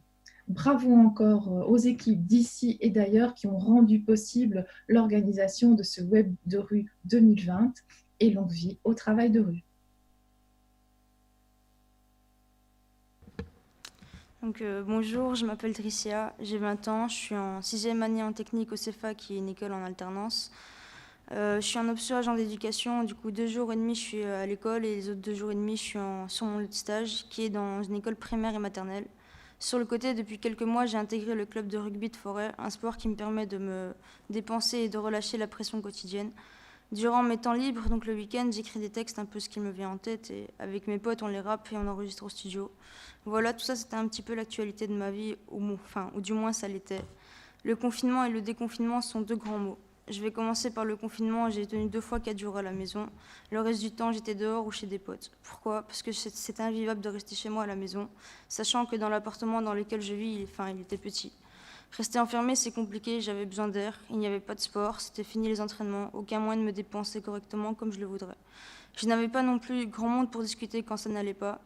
Bravo encore aux équipes d'ici et d'ailleurs qui ont rendu possible l'organisation de ce Web de rue 2020 et longue vie au travail de rue. Donc, bonjour, je m'appelle Tricia, j'ai 20 ans, je suis en 6e année en technique au CEFA qui est une école en alternance. Je suis en option agent d'éducation, du coup 2 jours et demi je suis à l'école et les autres 2 jours et demi je suis sur mon lieu de stage qui est dans une école primaire et maternelle. Sur le côté, depuis quelques mois, j'ai intégré le club de rugby de Forêt, un sport qui me permet de me dépenser et de relâcher la pression quotidienne. Durant mes temps libres, donc le week-end, j'écris des textes un peu ce qui me vient en tête et avec mes potes, on les rappe et on enregistre au studio. Voilà, tout ça, c'était un petit peu l'actualité de ma vie, ou du moins ça l'était. Le confinement et le déconfinement sont 2 grands mots. Je vais commencer par le confinement, j'ai tenu 2 fois 4 jours à la maison. Le reste du temps, j'étais dehors ou chez des potes. Pourquoi ? Parce que c'était invivable de rester chez moi à la maison, sachant que dans l'appartement dans lequel je vis, il était petit. Rester enfermé, c'est compliqué, j'avais besoin d'air, il n'y avait pas de sport, c'était fini les entraînements, aucun moyen de me dépenser correctement comme je le voudrais. Je n'avais pas non plus grand monde pour discuter quand ça n'allait pas,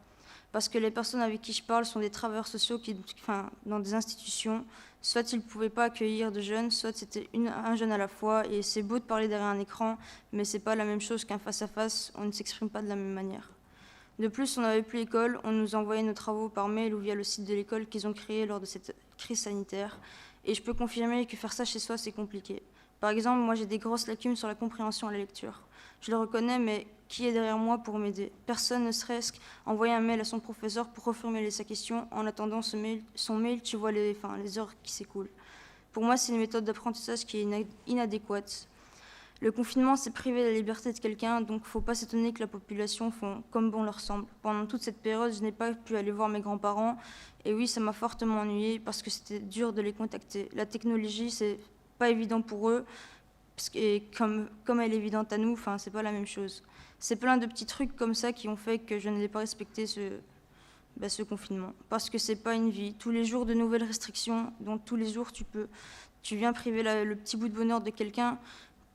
parce que les personnes avec qui je parle sont des travailleurs sociaux dans des institutions. Soit ils ne pouvaient pas accueillir de jeunes, soit c'était un jeune à la fois. Et c'est beau de parler derrière un écran, mais ce n'est pas la même chose qu'un face-à-face, on ne s'exprime pas de la même manière. De plus, on n'avait plus l'école, on nous envoyait nos travaux par mail ou via le site de l'école qu'ils ont créé lors de cette crise sanitaire. Et je peux confirmer que faire ça chez soi, c'est compliqué. Par exemple, moi j'ai des grosses lacunes sur la compréhension à la lecture. Je le reconnais, mais qui est derrière moi pour m'aider ? Personne, ne serait-ce qu'envoyer un mail à son professeur pour reformuler sa question. En attendant son mail, tu vois les heures qui s'écoulent. Pour moi, c'est une méthode d'apprentissage qui est inadéquate. Le confinement, c'est priver la liberté de quelqu'un, donc il ne faut pas s'étonner que la population font comme bon leur semble. Pendant toute cette période, je n'ai pas pu aller voir mes grands-parents. Et oui, ça m'a fortement ennuyée parce que c'était dur de les contacter. La technologie, c'est pas évident pour eux. Et comme elle est évidente à nous, c'est pas la même chose. C'est plein de petits trucs comme ça qui ont fait que je n'ai pas respecté ce confinement. Parce que c'est pas une vie. Tous les jours de nouvelles restrictions, donc tous les jours tu viens priver le petit bout de bonheur de quelqu'un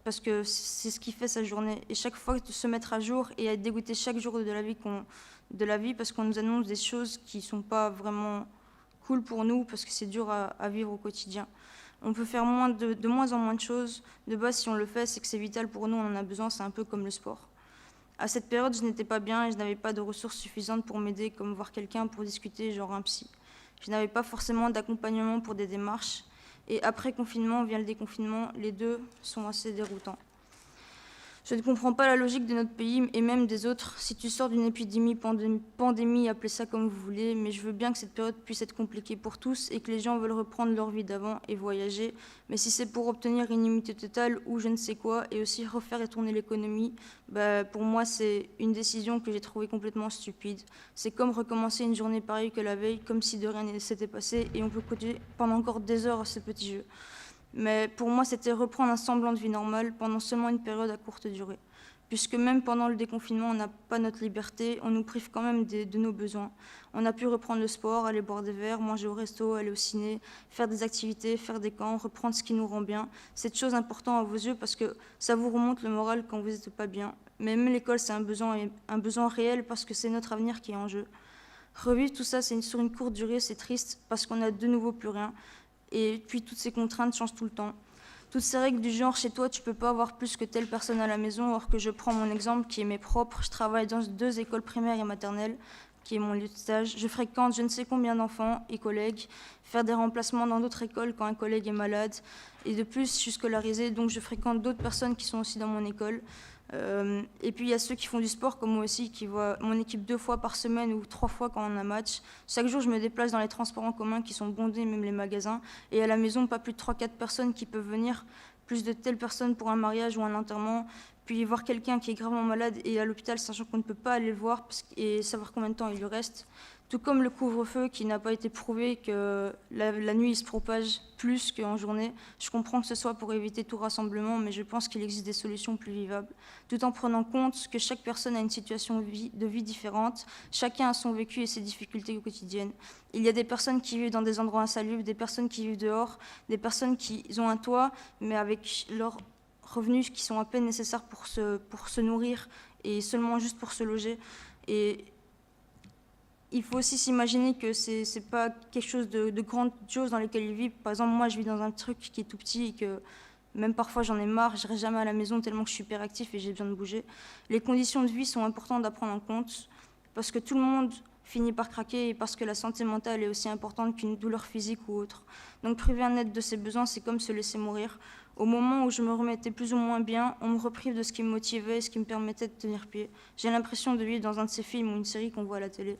parce que c'est ce qui fait sa journée. Et chaque fois de se mettre à jour et à être dégoûté chaque jour de la vie parce qu'on nous annonce des choses qui sont pas vraiment cool pour nous parce que c'est dur à vivre au quotidien. On peut faire de moins en moins de choses. De base, si on le fait, c'est que c'est vital pour nous, on en a besoin, c'est un peu comme le sport. À cette période, je n'étais pas bien et je n'avais pas de ressources suffisantes pour m'aider, comme voir quelqu'un pour discuter, genre un psy. Je n'avais pas forcément d'accompagnement pour des démarches. Et après confinement vient le déconfinement, les deux sont assez déroutants. Je ne comprends pas la logique de notre pays et même des autres. Si tu sors d'une épidémie, pandémie, appelez ça comme vous voulez, mais je veux bien que cette période puisse être compliquée pour tous et que les gens veulent reprendre leur vie d'avant et voyager. Mais si c'est pour obtenir une immunité totale ou je ne sais quoi et aussi refaire et tourner l'économie, pour moi c'est une décision que j'ai trouvée complètement stupide. C'est comme recommencer une journée pareille que la veille, comme si de rien ne s'était passé et on peut continuer pendant encore des heures à ce petit jeu. Mais pour moi, c'était reprendre un semblant de vie normale pendant seulement une période à courte durée. Puisque même pendant le déconfinement, on n'a pas notre liberté, on nous prive quand même de nos besoins. On a pu reprendre le sport, aller boire des verres, manger au resto, aller au ciné, faire des activités, faire des camps, reprendre ce qui nous rend bien. C'est une chose importante à vos yeux parce que ça vous remonte le moral quand vous n'êtes pas bien. Mais même l'école, c'est un besoin réel parce que c'est notre avenir qui est en jeu. Revivre tout ça, sur une courte durée, c'est triste parce qu'on n'a de nouveau plus rien. Et puis toutes ces contraintes changent tout le temps. Toutes ces règles du genre, chez toi, tu ne peux pas avoir plus que telle personne à la maison, or que je prends mon exemple qui est mes propres. Je travaille dans 2 écoles primaires et maternelles, qui est mon lieu de stage. Je fréquente je ne sais combien d'enfants et collègues, faire des remplacements dans d'autres écoles quand un collègue est malade. Et de plus, je suis scolarisée, donc je fréquente d'autres personnes qui sont aussi dans mon école. Et puis il y a ceux qui font du sport comme moi aussi, qui voient mon équipe 2 fois par semaine ou 3 fois quand on a un match. Chaque jour je me déplace dans les transports en commun qui sont bondés, même les magasins. Et à la maison, pas plus de 3-4 personnes qui peuvent venir, plus de telles personnes pour un mariage ou un enterrement. Puis voir quelqu'un qui est gravement malade et à l'hôpital, sachant qu'on ne peut pas aller le voir et savoir combien de temps il lui reste. Tout comme le couvre-feu qui n'a pas été prouvé que la nuit il se propage plus qu'en journée. Je comprends que ce soit pour éviter tout rassemblement, mais je pense qu'il existe des solutions plus vivables. Tout en prenant compte que chaque personne a une situation de vie différente, chacun a son vécu et ses difficultés quotidiennes. Il y a des personnes qui vivent dans des endroits insalubres, des personnes qui vivent dehors, des personnes qui ont un toit, mais avec leurs revenus qui sont à peine nécessaires pour se nourrir et seulement juste pour se loger. Et il faut aussi s'imaginer que c'est pas quelque chose de grandiose dans lesquelles ils vivent. Par exemple, moi, je vis dans un truc qui est tout petit et que même parfois j'en ai marre, je reste jamais à la maison tellement que je suis hyperactif et j'ai besoin de bouger. Les conditions de vie sont importantes à prendre en compte parce que tout le monde finit par craquer et parce que la santé mentale est aussi importante qu'une douleur physique ou autre. Donc priver un être de ses besoins, c'est comme se laisser mourir. Au moment où je me remettais plus ou moins bien, on me reprive de ce qui me motivait et ce qui me permettait de tenir pied. J'ai l'impression de vivre dans un de ces films ou une série qu'on voit à la télé.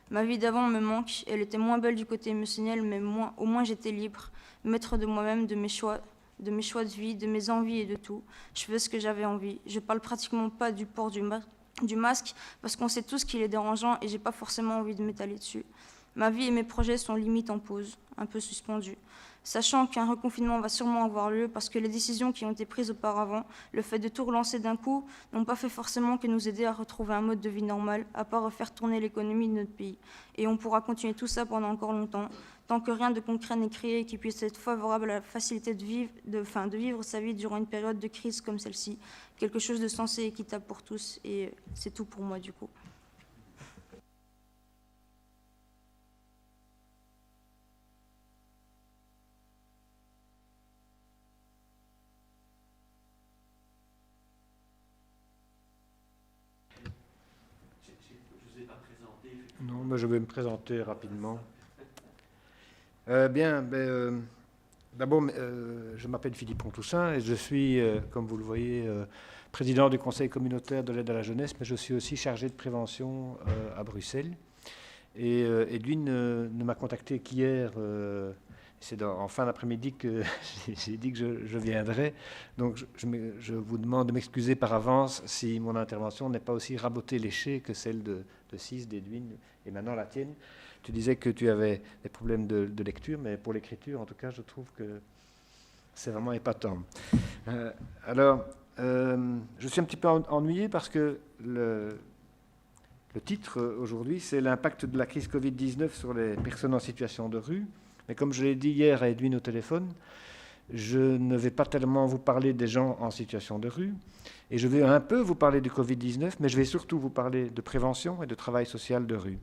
Ma vie d'avant me manque, elle était moins belle du côté émotionnel, mais au moins j'étais libre, maître de moi-même, de mes choix de vie, de mes envies et de tout. Je faisais ce que j'avais envie. Je parle pratiquement pas du port du masque, parce qu'on sait tous qu'il est dérangeant et j'ai pas forcément envie de m'étaler dessus. Ma vie et mes projets sont limite en pause, un peu suspendus. Sachant qu'un reconfinement va sûrement avoir lieu parce que les décisions qui ont été prises auparavant, le fait de tout relancer d'un coup, n'ont pas fait forcément que nous aider à retrouver un mode de vie normal, à part refaire tourner l'économie de notre pays. Et on pourra continuer tout ça pendant encore longtemps, tant que rien de concret n'est créé et qui puisse être favorable à la facilité de vivre sa vie durant une période de crise comme celle-ci. Quelque chose de sensé et équitable pour tous. Et c'est tout pour moi du coup. Non, mais je vais me présenter rapidement. D'abord, je m'appelle Philippe Pontoussin et je suis, comme vous le voyez, président du Conseil communautaire de l'aide à la jeunesse, mais je suis aussi chargé de prévention à Bruxelles. Et Edwin ne m'a contacté qu'hier. C'est en fin d'après-midi que j'ai dit que je viendrais. Donc je vous demande de m'excuser par avance si mon intervention n'est pas aussi rabotée léchée que celle de Cis, d'Edwin et maintenant la tienne. Tu disais que tu avais des problèmes de lecture, mais pour l'écriture, en tout cas, je trouve que c'est vraiment épatant. Je suis un petit peu ennuyé parce que le titre aujourd'hui, c'est l'impact de la crise Covid-19 sur les personnes en situation de rue. Mais comme je l'ai dit hier à Edwin au téléphone, je ne vais pas tellement vous parler des gens en situation de rue, et je vais un peu vous parler du Covid-19, mais je vais surtout vous parler de prévention et de travail social de rue.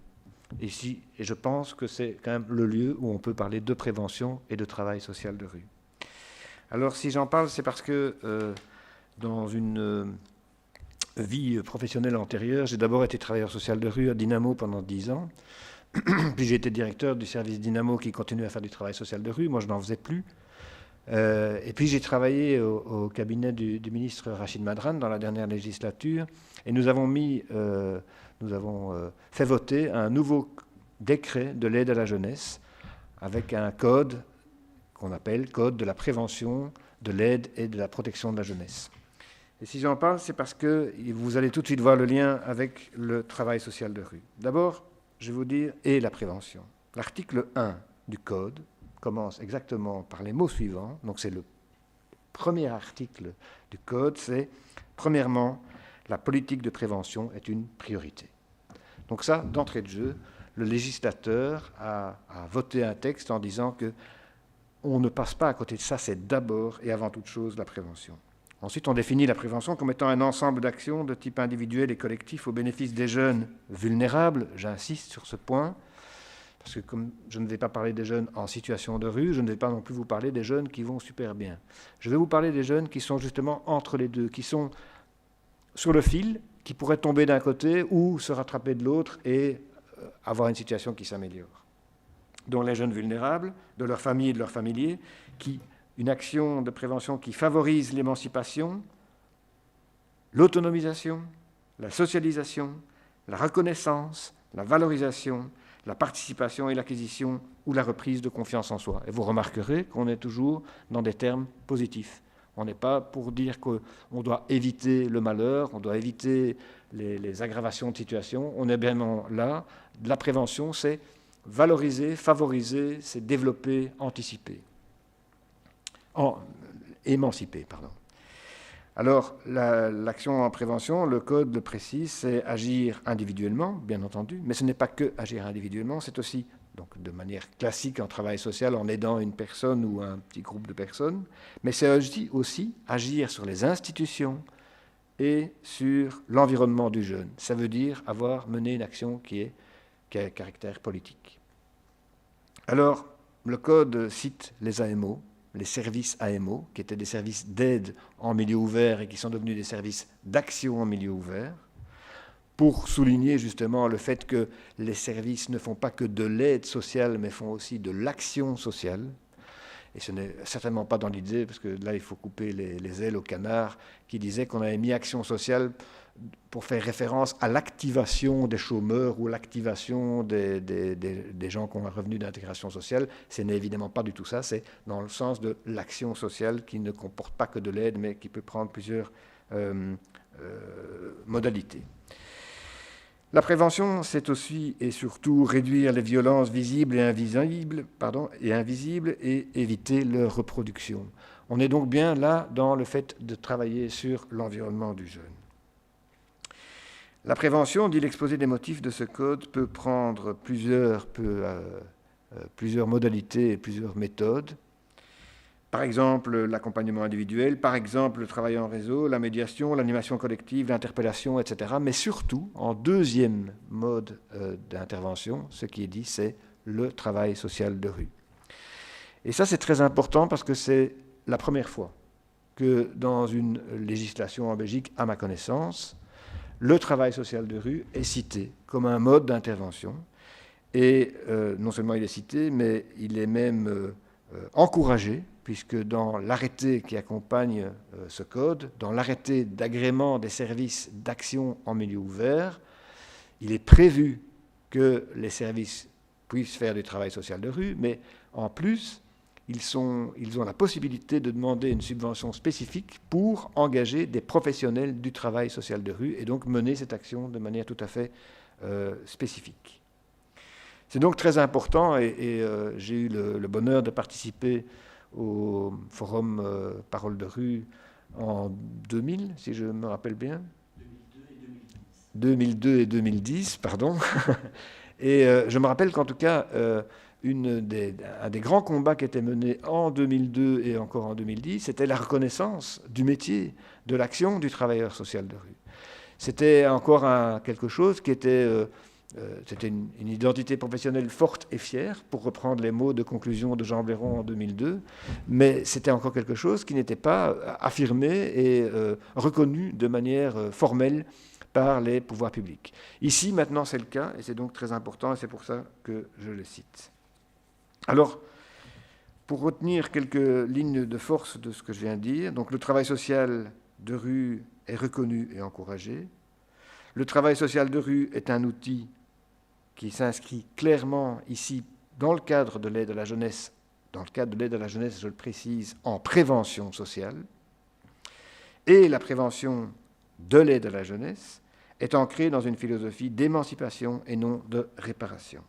Et je pense que c'est quand même le lieu où on peut parler de prévention et de travail social de rue. Alors si j'en parle, c'est parce que dans une vie professionnelle antérieure, j'ai d'abord été travailleur social de rue à Dynamo pendant 10 ans. Puis j'ai été directeur du service Dynamo qui continue à faire du travail social de rue. Moi, je n'en faisais plus. Et puis j'ai travaillé au cabinet du ministre Rachid Madran dans la dernière législature. Et nous avons fait voter un nouveau décret de l'aide à la jeunesse avec un code qu'on appelle Code de la prévention, de l'aide et de la protection de la jeunesse. Et si j'en parle, c'est parce que vous allez tout de suite voir le lien avec le travail social de rue. D'abord, je vais vous dire, et la prévention. L'article 1 du Code commence exactement par les mots suivants. Donc c'est le premier article du Code, c'est premièrement, la politique de prévention est une priorité. Donc ça, d'entrée de jeu, le législateur a voté un texte en disant que on ne passe pas à côté de ça, c'est d'abord et avant toute chose la prévention. Ensuite, on définit la prévention comme étant un ensemble d'actions de type individuel et collectif au bénéfice des jeunes vulnérables. J'insiste sur ce point, parce que comme je ne vais pas parler des jeunes en situation de rue, je ne vais pas non plus vous parler des jeunes qui vont super bien. Je vais vous parler des jeunes qui sont justement entre les deux, qui sont sur le fil, qui pourraient tomber d'un côté ou se rattraper de l'autre et avoir une situation qui s'améliore. Donc les jeunes vulnérables, de leur famille et de leurs familiers, une action de prévention qui favorise l'émancipation, l'autonomisation, la socialisation, la reconnaissance, la valorisation, la participation et l'acquisition ou la reprise de confiance en soi. Et vous remarquerez qu'on est toujours dans des termes positifs. On n'est pas pour dire qu'on doit éviter le malheur, on doit éviter les aggravations de situation. On est bien là. La prévention, c'est valoriser, favoriser, c'est développer, anticiper. Émanciper, pardon. Alors, l'action en prévention, le Code le précise, c'est agir individuellement, bien entendu, mais ce n'est pas que agir individuellement, c'est aussi, donc de manière classique en travail social, en aidant une personne ou un petit groupe de personnes, mais c'est aussi agir sur les institutions et sur l'environnement du jeune. Ça veut dire avoir mené une action qui a caractère politique. Alors, le Code cite les AMO, les services AMO, qui étaient des services d'aide en milieu ouvert et qui sont devenus des services d'action en milieu ouvert, pour souligner justement le fait que les services ne font pas que de l'aide sociale, mais font aussi de l'action sociale. Et ce n'est certainement pas dans l'idée, parce que là, il faut couper les ailes au canard, qui disait qu'on avait mis action sociale pour faire référence à l'activation des chômeurs ou l'activation des gens qui ont un revenu d'intégration sociale. Ce n'est évidemment pas du tout ça, c'est dans le sens de l'action sociale qui ne comporte pas que de l'aide, mais qui peut prendre plusieurs modalités. La prévention, c'est aussi et surtout réduire les violences visibles et invisibles, et éviter leur reproduction. On est donc bien là dans le fait de travailler sur l'environnement du jeune. La prévention, dit l'exposé des motifs de ce code, peut prendre plusieurs modalités et plusieurs méthodes. Par exemple, l'accompagnement individuel, par exemple, le travail en réseau, la médiation, l'animation collective, l'interpellation, etc. Mais surtout, en deuxième mode d'intervention, ce qui est dit, c'est le travail social de rue. Et ça, c'est très important parce que c'est la première fois que dans une législation en Belgique, à ma connaissance, le travail social de rue est cité comme un mode d'intervention. Et non seulement il est cité, mais il est même encouragé, puisque dans l'arrêté qui accompagne ce code, dans l'arrêté d'agrément des services d'action en milieu ouvert, il est prévu que les services puissent faire du travail social de rue, mais en plus, ils ont la possibilité de demander une subvention spécifique pour engager des professionnels du travail social de rue et donc mener cette action de manière tout à fait spécifique. C'est donc très important et j'ai eu le bonheur de participer au forum Parole de rue en 2000, si je me rappelle bien. 2002 et 2010, pardon. Et je me rappelle qu'en tout cas, un des grands combats qui était mené en 2002 et encore en 2010, c'était la reconnaissance du métier, de l'action du travailleur social de rue. C'était encore quelque chose qui était c'était une identité professionnelle forte et fière, pour reprendre les mots de conclusion de Jean Bléron en 2002, mais c'était encore quelque chose qui n'était pas affirmé et reconnu de manière formelle par les pouvoirs publics. Ici, maintenant, c'est le cas, et c'est donc très important, et c'est pour ça que je le cite. Alors, pour retenir quelques lignes de force de ce que je viens de dire, donc le travail social de rue est reconnu et encouragé. Le travail social de rue est un outil qui s'inscrit clairement ici dans le cadre de l'aide à la jeunesse, dans le cadre de l'aide à la jeunesse, je le précise, en prévention sociale. Et la prévention de l'aide à la jeunesse est ancrée dans une philosophie d'émancipation et non de réparation.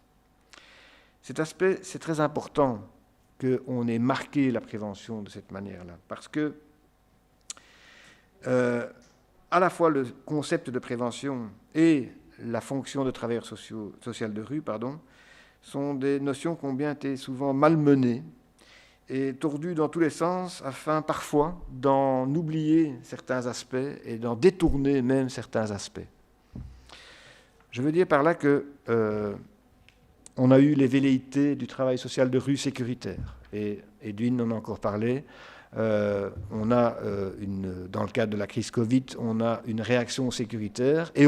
Cet aspect, c'est très important qu'on ait marqué la prévention de cette manière-là, parce que à la fois le concept de prévention et la fonction de travailleur social de rue, sont des notions qui ont bien été souvent malmenées et tordues dans tous les sens, afin parfois d'en oublier certains aspects et d'en détourner même certains aspects. Je veux dire par là que on a eu les velléités du travail social de rue sécuritaire, et Edwin en a encore parlé. On a dans le cadre de la crise Covid, on a une réaction sécuritaire, et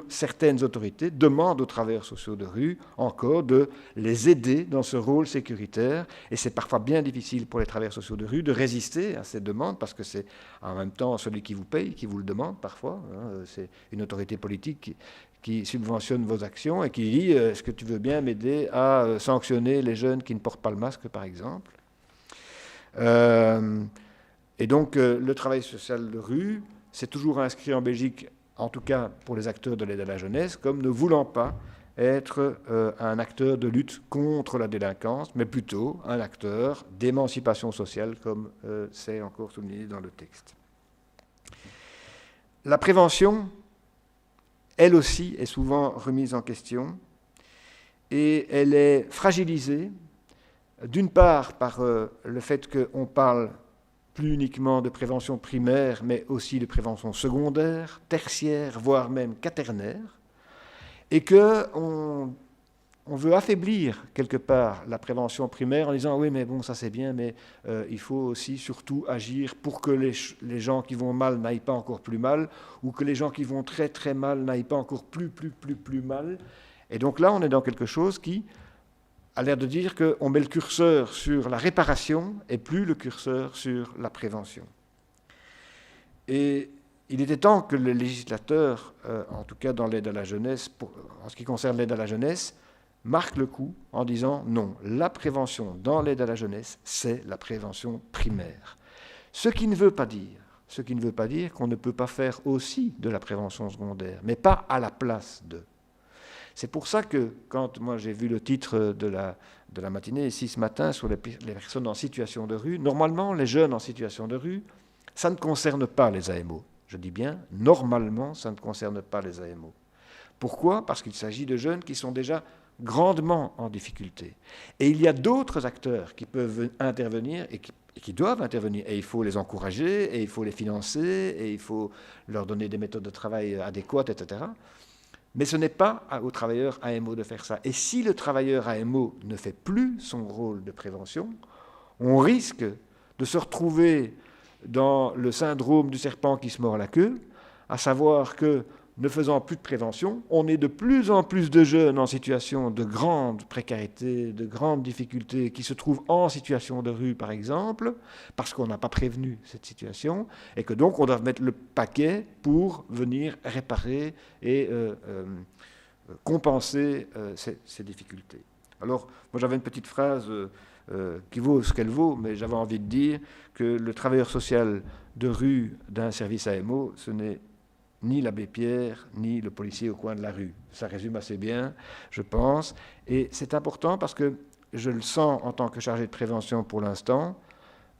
certaines autorités demandent aux travailleurs sociaux de rue encore de les aider dans ce rôle sécuritaire, et c'est parfois bien difficile pour les travailleurs sociaux de rue de résister à ces demandes, parce que c'est en même temps celui qui vous paye qui vous le demande parfois, c'est une autorité politique qui subventionne vos actions et qui dit « Est-ce que tu veux bien m'aider à sanctionner les jeunes qui ne portent pas le masque, par exemple ?» Et donc, le travail social de rue, c'est toujours inscrit en Belgique, en tout cas pour les acteurs de l'aide à la jeunesse, comme ne voulant pas être un acteur de lutte contre la délinquance, mais plutôt un acteur d'émancipation sociale, comme c'est encore souligné dans le texte. La prévention, elle aussi, est souvent remise en question, et elle est fragilisée, d'une part par le fait qu'on parle plus uniquement de prévention primaire, mais aussi de prévention secondaire, tertiaire, voire même quaternaire, et qu'on veut affaiblir quelque part la prévention primaire en disant « oui, mais bon, ça c'est bien, mais il faut aussi surtout agir pour que les gens qui vont mal n'aillent pas encore plus mal, ou que les gens qui vont très très mal n'aillent pas encore plus mal ». Et donc là, on est dans quelque chose qui a l'air de dire qu'on met le curseur sur la réparation et plus le curseur sur la prévention. Et il était temps que le législateur, en tout cas dans l'aide à la jeunesse, en ce qui concerne l'aide à la jeunesse, marque le coup en disant non, la prévention dans l'aide à la jeunesse, c'est la prévention primaire. Ce qui ne veut pas dire qu'on ne peut pas faire aussi de la prévention secondaire, mais pas à la place de. C'est pour ça que, quand moi j'ai vu le titre de la matinée, ici ce matin, sur les personnes en situation de rue, normalement, les jeunes en situation de rue, ça ne concerne pas les AMO. Je dis bien, normalement, ça ne concerne pas les AMO. Pourquoi ? Parce qu'il s'agit de jeunes qui sont déjà grandement en difficulté. Et il y a d'autres acteurs qui peuvent intervenir et qui doivent intervenir. Et il faut les encourager, et il faut les financer, et il faut leur donner des méthodes de travail adéquates, etc. Mais ce n'est pas aux travailleurs AMO de faire ça. Et si le travailleur AMO ne fait plus son rôle de prévention, on risque de se retrouver dans le syndrome du serpent qui se mord la queue, à savoir que, ne faisant plus de prévention, on est de plus en plus de jeunes en situation de grande précarité, de grandes difficultés, qui se trouvent en situation de rue, par exemple, parce qu'on n'a pas prévenu cette situation, et que donc on doit mettre le paquet pour venir réparer et compenser ces difficultés. Alors, moi j'avais une petite phrase qui vaut ce qu'elle vaut, mais j'avais envie de dire que le travailleur social de rue d'un service AMO, ce n'est ni l'abbé Pierre, ni le policier au coin de la rue. Ça résume assez bien, je pense. Et c'est important parce que je le sens en tant que chargé de prévention pour l'instant.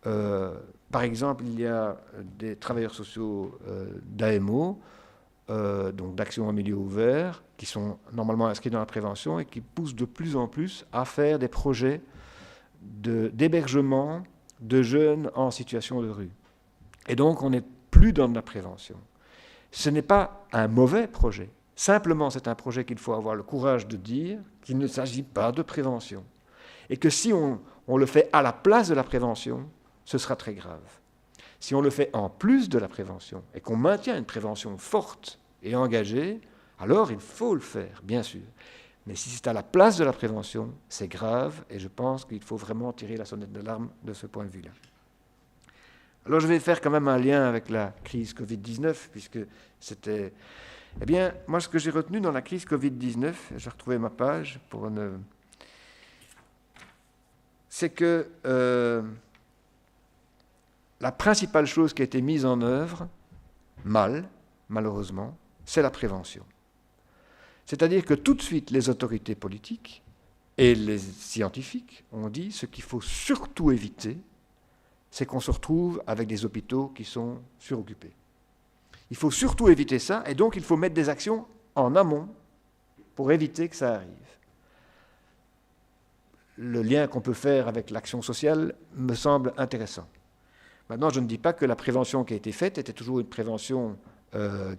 Par exemple, il y a des travailleurs sociaux d'AMO, donc d'action en milieu ouvert, qui sont normalement inscrits dans la prévention et qui poussent de plus en plus à faire des projets d'hébergement de jeunes en situation de rue. Et donc, on n'est plus dans de la prévention. Ce n'est pas un mauvais projet, Simplement, c'est un projet qu'il faut avoir le courage de dire qu'il ne s'agit pas de prévention. Et que si on le fait à la place de la prévention, ce sera très grave. Si on le fait en plus de la prévention et qu'on maintient une prévention forte et engagée, alors il faut le faire, bien sûr. Mais si c'est à la place de la prévention, c'est grave et je pense qu'il faut vraiment tirer la sonnette d'alarme de ce point de vue-là. Alors je vais faire quand même un lien avec la crise Covid-19 puisque c'était... Eh bien, moi ce que j'ai retenu dans la crise Covid-19, j'ai retrouvé ma page pour ne... c'est que la principale chose qui a été mise en œuvre, malheureusement, c'est la prévention. C'est-à-dire que tout de suite, les autorités politiques et les scientifiques ont dit ce qu'il faut surtout éviter, c'est qu'on se retrouve avec des hôpitaux qui sont suroccupés. Il faut surtout éviter ça, et donc il faut mettre des actions en amont pour éviter que ça arrive. Le lien qu'on peut faire avec l'action sociale me semble intéressant. Maintenant, je ne dis pas que la prévention qui a été faite était toujours une prévention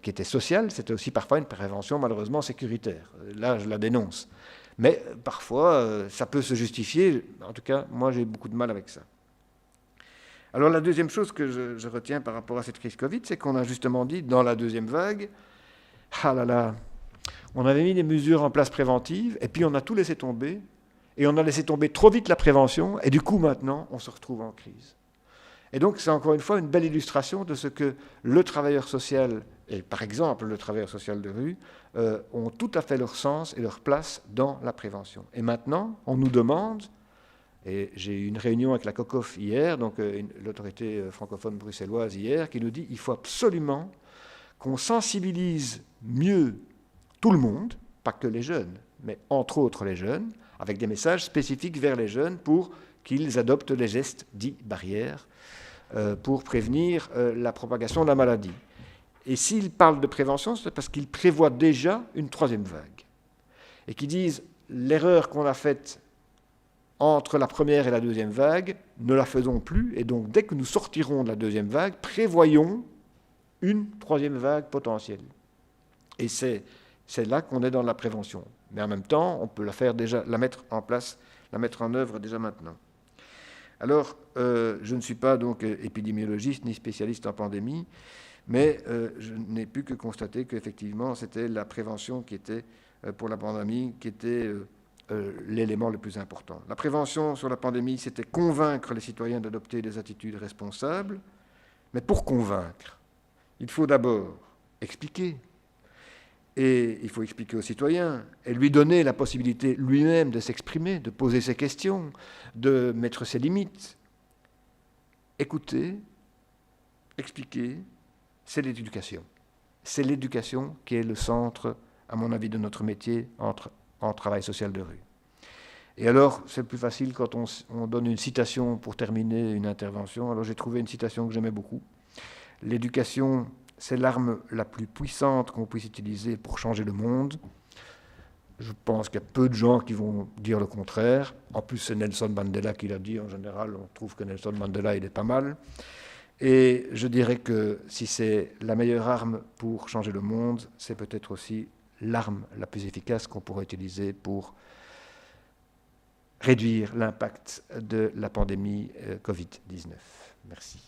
qui était sociale, c'était aussi parfois une prévention malheureusement sécuritaire. Là, je la dénonce. Mais parfois, ça peut se justifier. En tout cas, moi, j'ai beaucoup de mal avec ça. Alors, la deuxième chose que je retiens par rapport à cette crise Covid, c'est qu'on a justement dit, dans la deuxième vague, ah là là, on avait mis des mesures en place préventives, et puis on a tout laissé tomber, et on a laissé tomber trop vite la prévention, et du coup, maintenant, on se retrouve en crise. Et donc, c'est encore une fois une belle illustration de ce que le travailleur social, et par exemple le travailleur social de rue, ont tout à fait leur sens et leur place dans la prévention. Et maintenant, on nous demande, et j'ai eu une réunion avec la COCOF hier, donc l'autorité francophone bruxelloise hier, qui nous dit qu'il faut absolument qu'on sensibilise mieux tout le monde, pas que les jeunes, mais entre autres les jeunes, avec des messages spécifiques vers les jeunes pour qu'ils adoptent les gestes dits barrières pour prévenir la propagation de la maladie. Et s'ils parlent de prévention, c'est parce qu'ils prévoient déjà une troisième vague. Et qu'ils disent, l'erreur qu'on a faite entre la première et la deuxième vague, ne la faisons plus, et donc dès que nous sortirons de la deuxième vague, prévoyons une troisième vague potentielle. Et c'est là qu'on est dans la prévention. Mais en même temps, on peut la faire déjà, la mettre en place, la mettre en œuvre déjà maintenant. Alors, je ne suis pas donc épidémiologiste ni spécialiste en pandémie, mais je n'ai pu que constater qu'effectivement, c'était la prévention qui était, pour la pandémie, qui était l'élément le plus important. La prévention sur la pandémie, c'était convaincre les citoyens d'adopter des attitudes responsables, mais pour convaincre, il faut d'abord expliquer. Et il faut expliquer aux citoyens et lui donner la possibilité lui-même de s'exprimer, de poser ses questions, de mettre ses limites. Écouter, expliquer, c'est l'éducation. C'est l'éducation qui est le centre, à mon avis, de notre métier en travail social de rue. Et alors, c'est plus facile quand on donne une citation pour terminer une intervention. Alors j'ai trouvé une citation que j'aimais beaucoup. L'éducation, c'est l'arme la plus puissante qu'on puisse utiliser pour changer le monde. Je pense qu'il y a peu de gens qui vont dire le contraire. En plus, c'est Nelson Mandela qui l'a dit. En général, on trouve que Nelson Mandela, il est pas mal. Et je dirais que si c'est la meilleure arme pour changer le monde, c'est peut-être aussi l'arme la plus efficace qu'on pourrait utiliser pour réduire l'impact de la pandémie Covid-19. Merci.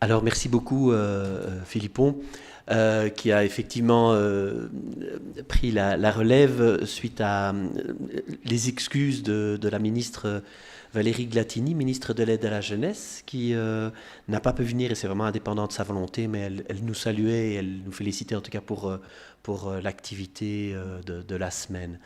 Alors merci beaucoup Philippon, qui a effectivement pris la relève suite à les excuses de la ministre Valérie Glatini, ministre de l'Aide à la Jeunesse, qui n'a pas pu venir, et c'est vraiment indépendant de sa volonté, mais elle nous saluait et elle nous félicitait en tout cas pour l'activité de la semaine.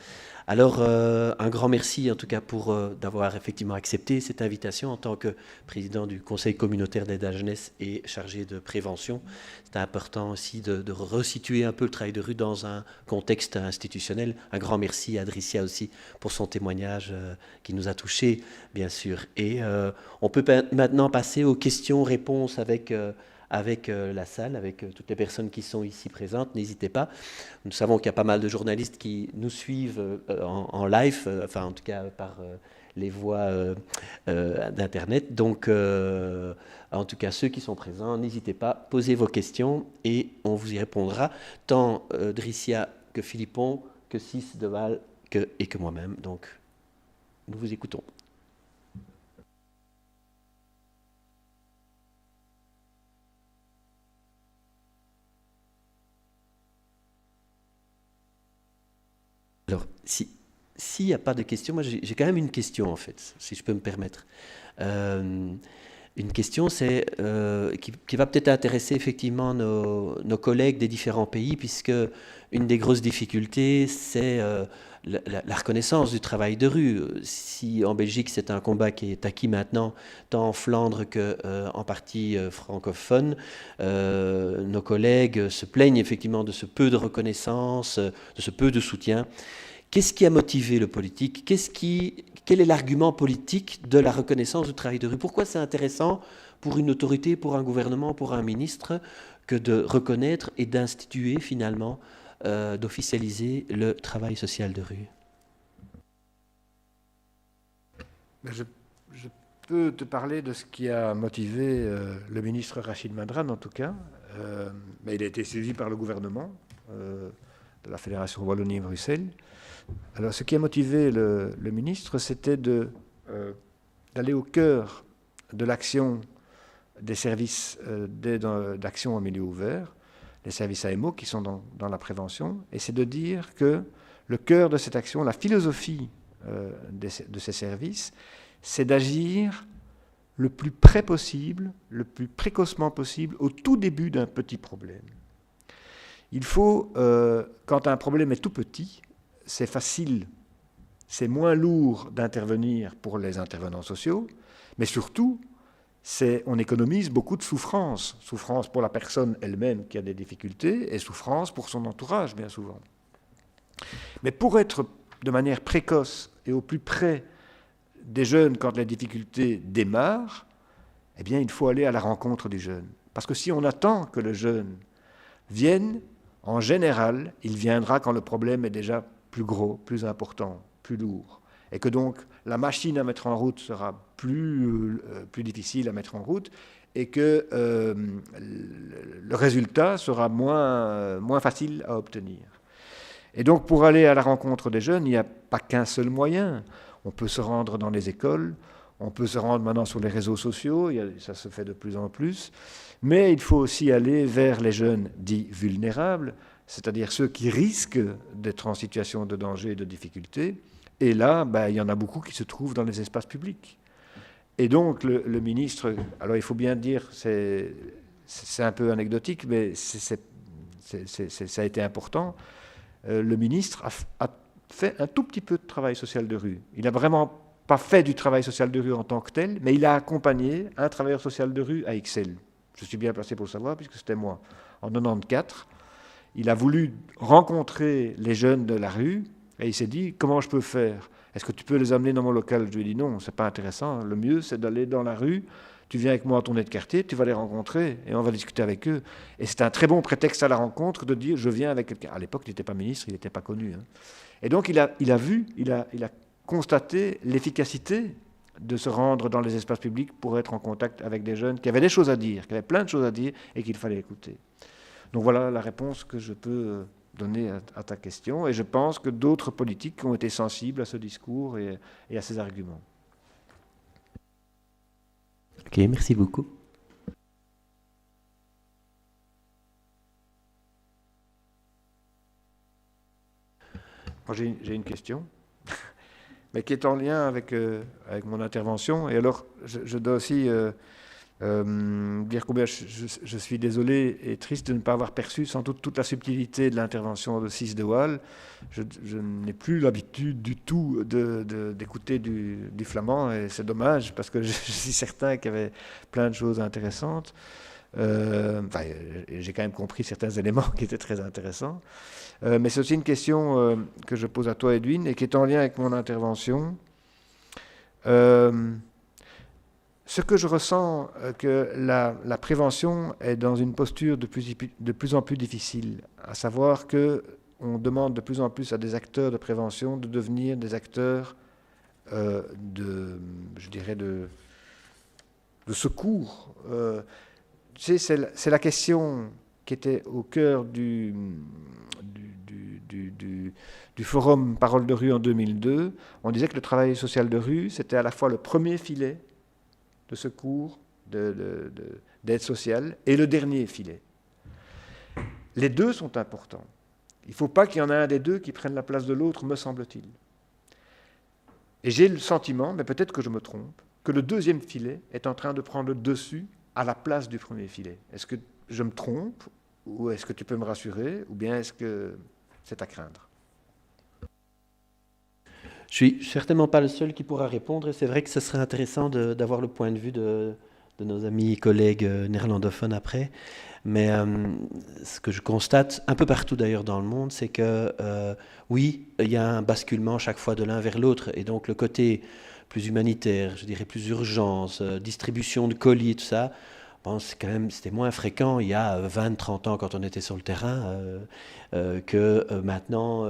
Alors, un grand merci en tout cas pour d'avoir effectivement accepté cette invitation en tant que président du Conseil communautaire d'aide à la jeunesse et chargé de prévention. C'est important aussi de resituer un peu le travail de rue dans un contexte institutionnel. Un grand merci à Adricia aussi pour son témoignage qui nous a touchés, bien sûr. Et on peut maintenant passer aux questions-réponses avec la salle, avec toutes les personnes qui sont ici présentes. N'hésitez pas. Nous savons qu'il y a pas mal de journalistes qui nous suivent en live, enfin en tout cas par les voies d'Internet. Donc, en tout cas, ceux qui sont présents, n'hésitez pas, posez vos questions et on vous y répondra, tant Dricia que Philippon, que Cis de Waal et que moi-même. Donc, nous vous écoutons. Alors, s'il n'y a pas de questions, moi j'ai quand même une question en fait, si je peux me permettre. Une question qui va peut-être intéresser effectivement nos collègues des différents pays, puisque une des grosses difficultés, c'est la reconnaissance du travail de rue. Si en Belgique c'est un combat qui est acquis maintenant, tant en Flandre qu'en partie francophone, nos collègues se plaignent effectivement de ce peu de reconnaissance, de ce peu de soutien. Qu'est-ce qui a motivé le politique? Quel est l'argument politique de la reconnaissance du travail de rue? Pourquoi c'est intéressant pour une autorité, pour un gouvernement, pour un ministre, que de reconnaître et d'instituer finalement, d'officialiser le travail social de rue? Je peux te parler de ce qui a motivé le ministre Rachid Madran, en tout cas. Mais il a été suivi par le gouvernement de la Fédération Wallonie-Bruxelles. Alors, ce qui a motivé le ministre, c'était d'aller au cœur de l'action des services d'action en milieu ouvert, les services AMO qui sont dans la prévention, et c'est de dire que le cœur de cette action, la philosophie de ces services, c'est d'agir le plus près possible, le plus précocement possible, au tout début d'un petit problème. Il faut, quand un problème est tout petit, c'est facile, c'est moins lourd d'intervenir pour les intervenants sociaux, mais surtout, on économise beaucoup de souffrance. Souffrance pour la personne elle-même qui a des difficultés et souffrance pour son entourage, bien souvent. Mais pour être de manière précoce et au plus près des jeunes quand les difficultés démarrent, eh bien, il faut aller à la rencontre du jeune. Parce que si on attend que le jeune vienne, en général, il viendra quand le problème est déjà plus gros, plus important, plus lourd. Et que donc la machine à mettre en route sera plus difficile à mettre en route et que le résultat sera moins facile à obtenir. Et donc pour aller à la rencontre des jeunes, il n'y a pas qu'un seul moyen. On peut se rendre dans les écoles, on peut se rendre maintenant sur les réseaux sociaux, ça se fait de plus en plus, mais il faut aussi aller vers les jeunes dits vulnérables, c'est-à-dire ceux qui risquent d'être en situation de danger et de difficulté. Et là, il y en a beaucoup qui se trouvent dans les espaces publics. Et donc, le ministre, alors il faut bien dire, c'est un peu anecdotique, mais ça a été important, le ministre a fait un tout petit peu de travail social de rue. Il n'a vraiment pas fait du travail social de rue en tant que tel, mais il a accompagné un travailleur social de rue à Ixelles. Je suis bien placé pour le savoir, puisque c'était moi. En 1994, il a voulu rencontrer les jeunes de la rue, et il s'est dit, comment je peux faire? Est-ce que tu peux les amener dans mon local? Je lui ai dit, non, c'est pas intéressant. Le mieux, c'est d'aller dans la rue, tu viens avec moi à ton aide de quartier, tu vas les rencontrer, et on va discuter avec eux. Et c'est un très bon prétexte à la rencontre de dire, je viens avec quelqu'un. À l'époque, il n'était pas ministre, il n'était pas connu. Hein. Et donc, il a constaté l'efficacité de se rendre dans les espaces publics pour être en contact avec des jeunes qui avaient des choses à dire, qui avaient plein de choses à dire et qu'il fallait écouter. Donc voilà la réponse que je peux donner à ta question. Et je pense que d'autres politiques ont été sensibles à ce discours et à ces arguments. Ok, merci beaucoup. Moi, j'ai une question, mais qui est en lien avec mon intervention. Et alors, je dois aussi dire combien je suis désolé et triste de ne pas avoir perçu sans doute toute la subtilité de l'intervention de Cis de Waal. Je n'ai plus l'habitude du tout d'écouter du flamand, et c'est dommage, parce que je suis certain qu'il y avait plein de choses intéressantes. J'ai quand même compris certains éléments qui étaient très intéressants. Mais c'est aussi une question que je pose à toi, Edwin, et qui est en lien avec mon intervention. Ce que je ressens, que la prévention est dans une posture de plus en plus difficile, à savoir qu'on demande de plus en plus à des acteurs de prévention de devenir des acteurs je dirais, de secours. C'est la question qui était au cœur du forum Parole de rue en 2002. On disait que le travail social de rue, c'était à la fois le premier filet de secours, d'aide sociale, et le dernier filet. Les deux sont importants. Il ne faut pas qu'il y en ait un des deux qui prenne la place de l'autre, me semble-t-il. Et j'ai le sentiment, mais peut-être que je me trompe, que le deuxième filet est en train de prendre le dessus à la place du premier filet. Est-ce que je me trompe, ou est-ce que tu peux me rassurer, ou bien est-ce que c'est à craindre? Je suis certainement pas le seul qui pourra répondre, et c'est vrai que ce serait intéressant d'avoir le point de vue de nos amis et collègues néerlandophones après. Mais ce que je constate, un peu partout d'ailleurs dans le monde, c'est que oui, il y a un basculement chaque fois de l'un vers l'autre, et donc le côté plus humanitaire, je dirais plus urgence, distribution de colis, tout ça, bon, c'était moins fréquent il y a 20-30 ans quand on était sur le terrain que maintenant.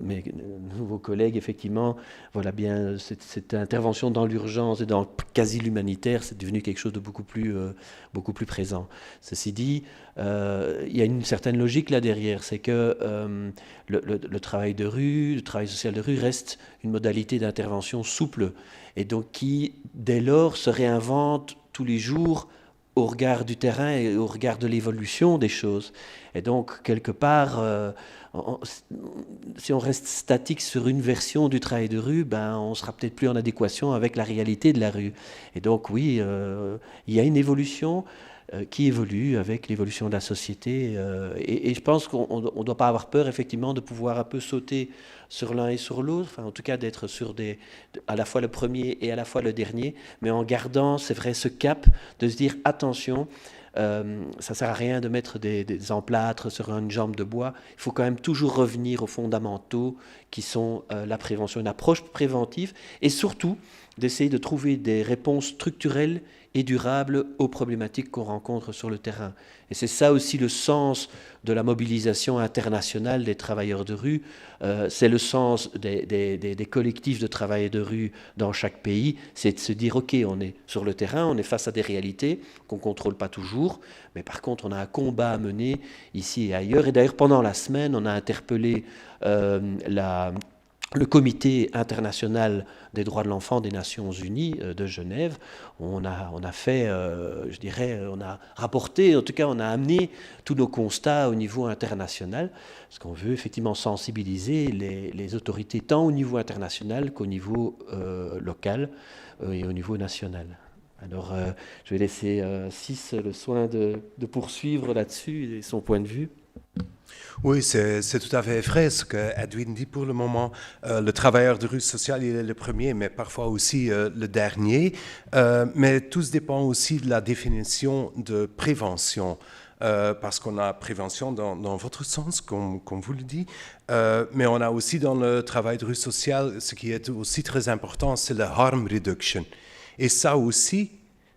Mes nouveaux collègues, effectivement, voilà bien, cette intervention dans l'urgence et dans le quasi l'humanitaire, c'est devenu quelque chose de beaucoup plus présent. Ceci dit, il y a une certaine logique là derrière, c'est que le travail de rue, le travail social de rue reste une modalité d'intervention souple, et donc qui, dès lors, se réinvente tous les jours au regard du terrain et au regard de l'évolution des choses. Et donc, quelque part, si on reste statique sur une version du travail de rue, ben, on sera peut-être plus en adéquation avec la réalité de la rue. Et donc, oui, il y a une évolution qui évolue avec l'évolution de la société. Et je pense qu'on ne doit pas avoir peur, effectivement, de pouvoir un peu sauter sur l'un et sur l'autre, enfin, en tout cas d'être sur à la fois le premier et à la fois le dernier, mais en gardant, c'est vrai, ce cap de se dire, attention, ça ne sert à rien de mettre des emplâtres sur une jambe de bois. Il faut quand même toujours revenir aux fondamentaux qui sont la prévention, une approche préventive, et surtout d'essayer de trouver des réponses structurelles et durables aux problématiques qu'on rencontre sur le terrain. Et c'est ça aussi le sens de la mobilisation internationale des travailleurs de rue. C'est le sens des collectifs de travailleurs de rue dans chaque pays. C'est de se dire, OK, on est sur le terrain, on est face à des réalités qu'on ne contrôle pas toujours, mais par contre, on a un combat à mener ici et ailleurs. Et d'ailleurs, pendant la semaine, on a interpellé le Comité international des droits de l'enfant des Nations Unies de Genève. On a fait, je dirais, on a rapporté, en tout cas on a amené tous nos constats au niveau international, parce qu'on veut effectivement sensibiliser les autorités tant au niveau international qu'au niveau local et au niveau national. Alors je vais laisser Cis le soin de poursuivre là-dessus et son point de vue. Oui, c'est tout à fait vrai ce que Edwin dit pour le moment. Le travailleur de rue social, il est le premier, mais parfois aussi le dernier. Mais tout dépend aussi de la définition de prévention. Parce qu'on a prévention dans votre sens, comme vous le dites, mais on a aussi dans le travail de rue social, ce qui est aussi très important, c'est le harm reduction. Et ça aussi,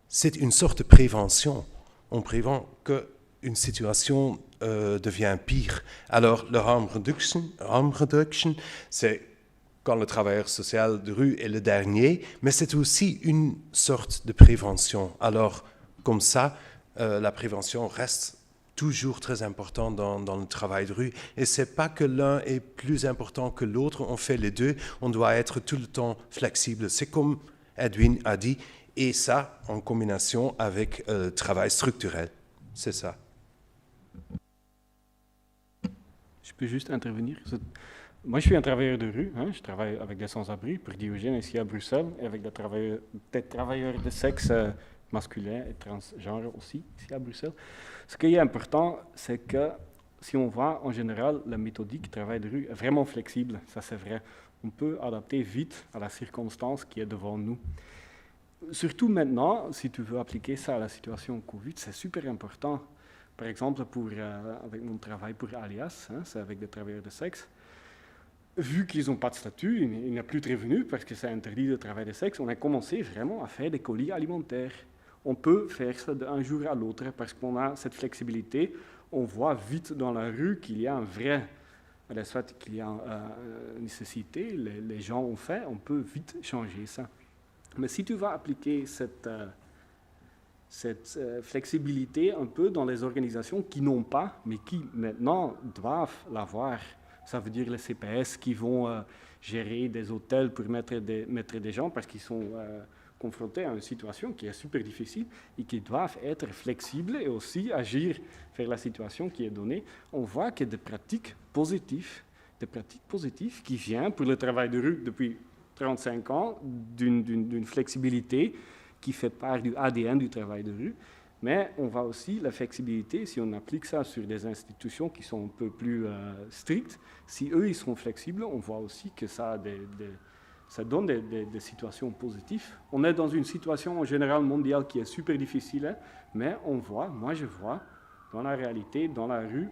c'est une sorte de prévention. On prévient qu'une situation devient pire. Alors, le harm reduction, c'est quand le travailleur social de rue est le dernier, mais c'est aussi une sorte de prévention. Alors, comme ça, la prévention reste toujours très importante dans le travail de rue. Et ce n'est pas que l'un est plus important que l'autre, on fait les deux, on doit être tout le temps flexible. C'est comme Edwin a dit, et ça en combinaison avec le travail structurel. C'est ça. Je peux juste intervenir. Moi, je suis un travailleur de rue. Je travaille avec des sans-abri pour Diogène ici à Bruxelles et avec des travailleurs de sexe masculin et transgenre aussi ici à Bruxelles. Ce qui est important, c'est que si on voit en général la méthodique travail de rue est vraiment flexible, ça c'est vrai. On peut adapter vite à la circonstance qui est devant nous. Surtout maintenant, si tu veux appliquer ça à la situation Covid, c'est super important. Par exemple, avec mon travail pour Alias, c'est avec des travailleurs de sexe, vu qu'ils n'ont pas de statut, il n'y a plus de revenus parce que c'est interdit de travail de sexe, on a commencé vraiment à faire des colis alimentaires. On peut faire ça d'un jour à l'autre parce qu'on a cette flexibilité. On voit vite dans la rue qu'il y a un vrai soit qu'il y a une nécessité, les gens ont fait, on peut vite changer ça. Mais si tu vas appliquer cette flexibilité un peu dans les organisations qui n'ont pas, mais qui maintenant doivent l'avoir, ça veut dire les CPS qui vont gérer des hôtels pour mettre des gens parce qu'ils sont confrontés à une situation qui est super difficile et qui doivent être flexibles et aussi agir vers la situation qui est donnée. On voit qu'il y a des pratiques positives qui viennent pour le travail de rue depuis 35 ans d'une flexibilité qui fait part du ADN du travail de rue, mais on voit aussi la flexibilité, si on applique ça sur des institutions qui sont un peu plus strictes, si eux, ils sont flexibles, on voit aussi que ça donne des situations positives. On est dans une situation en général mondiale qui est super difficile, hein, mais moi je vois, dans la réalité, dans la rue,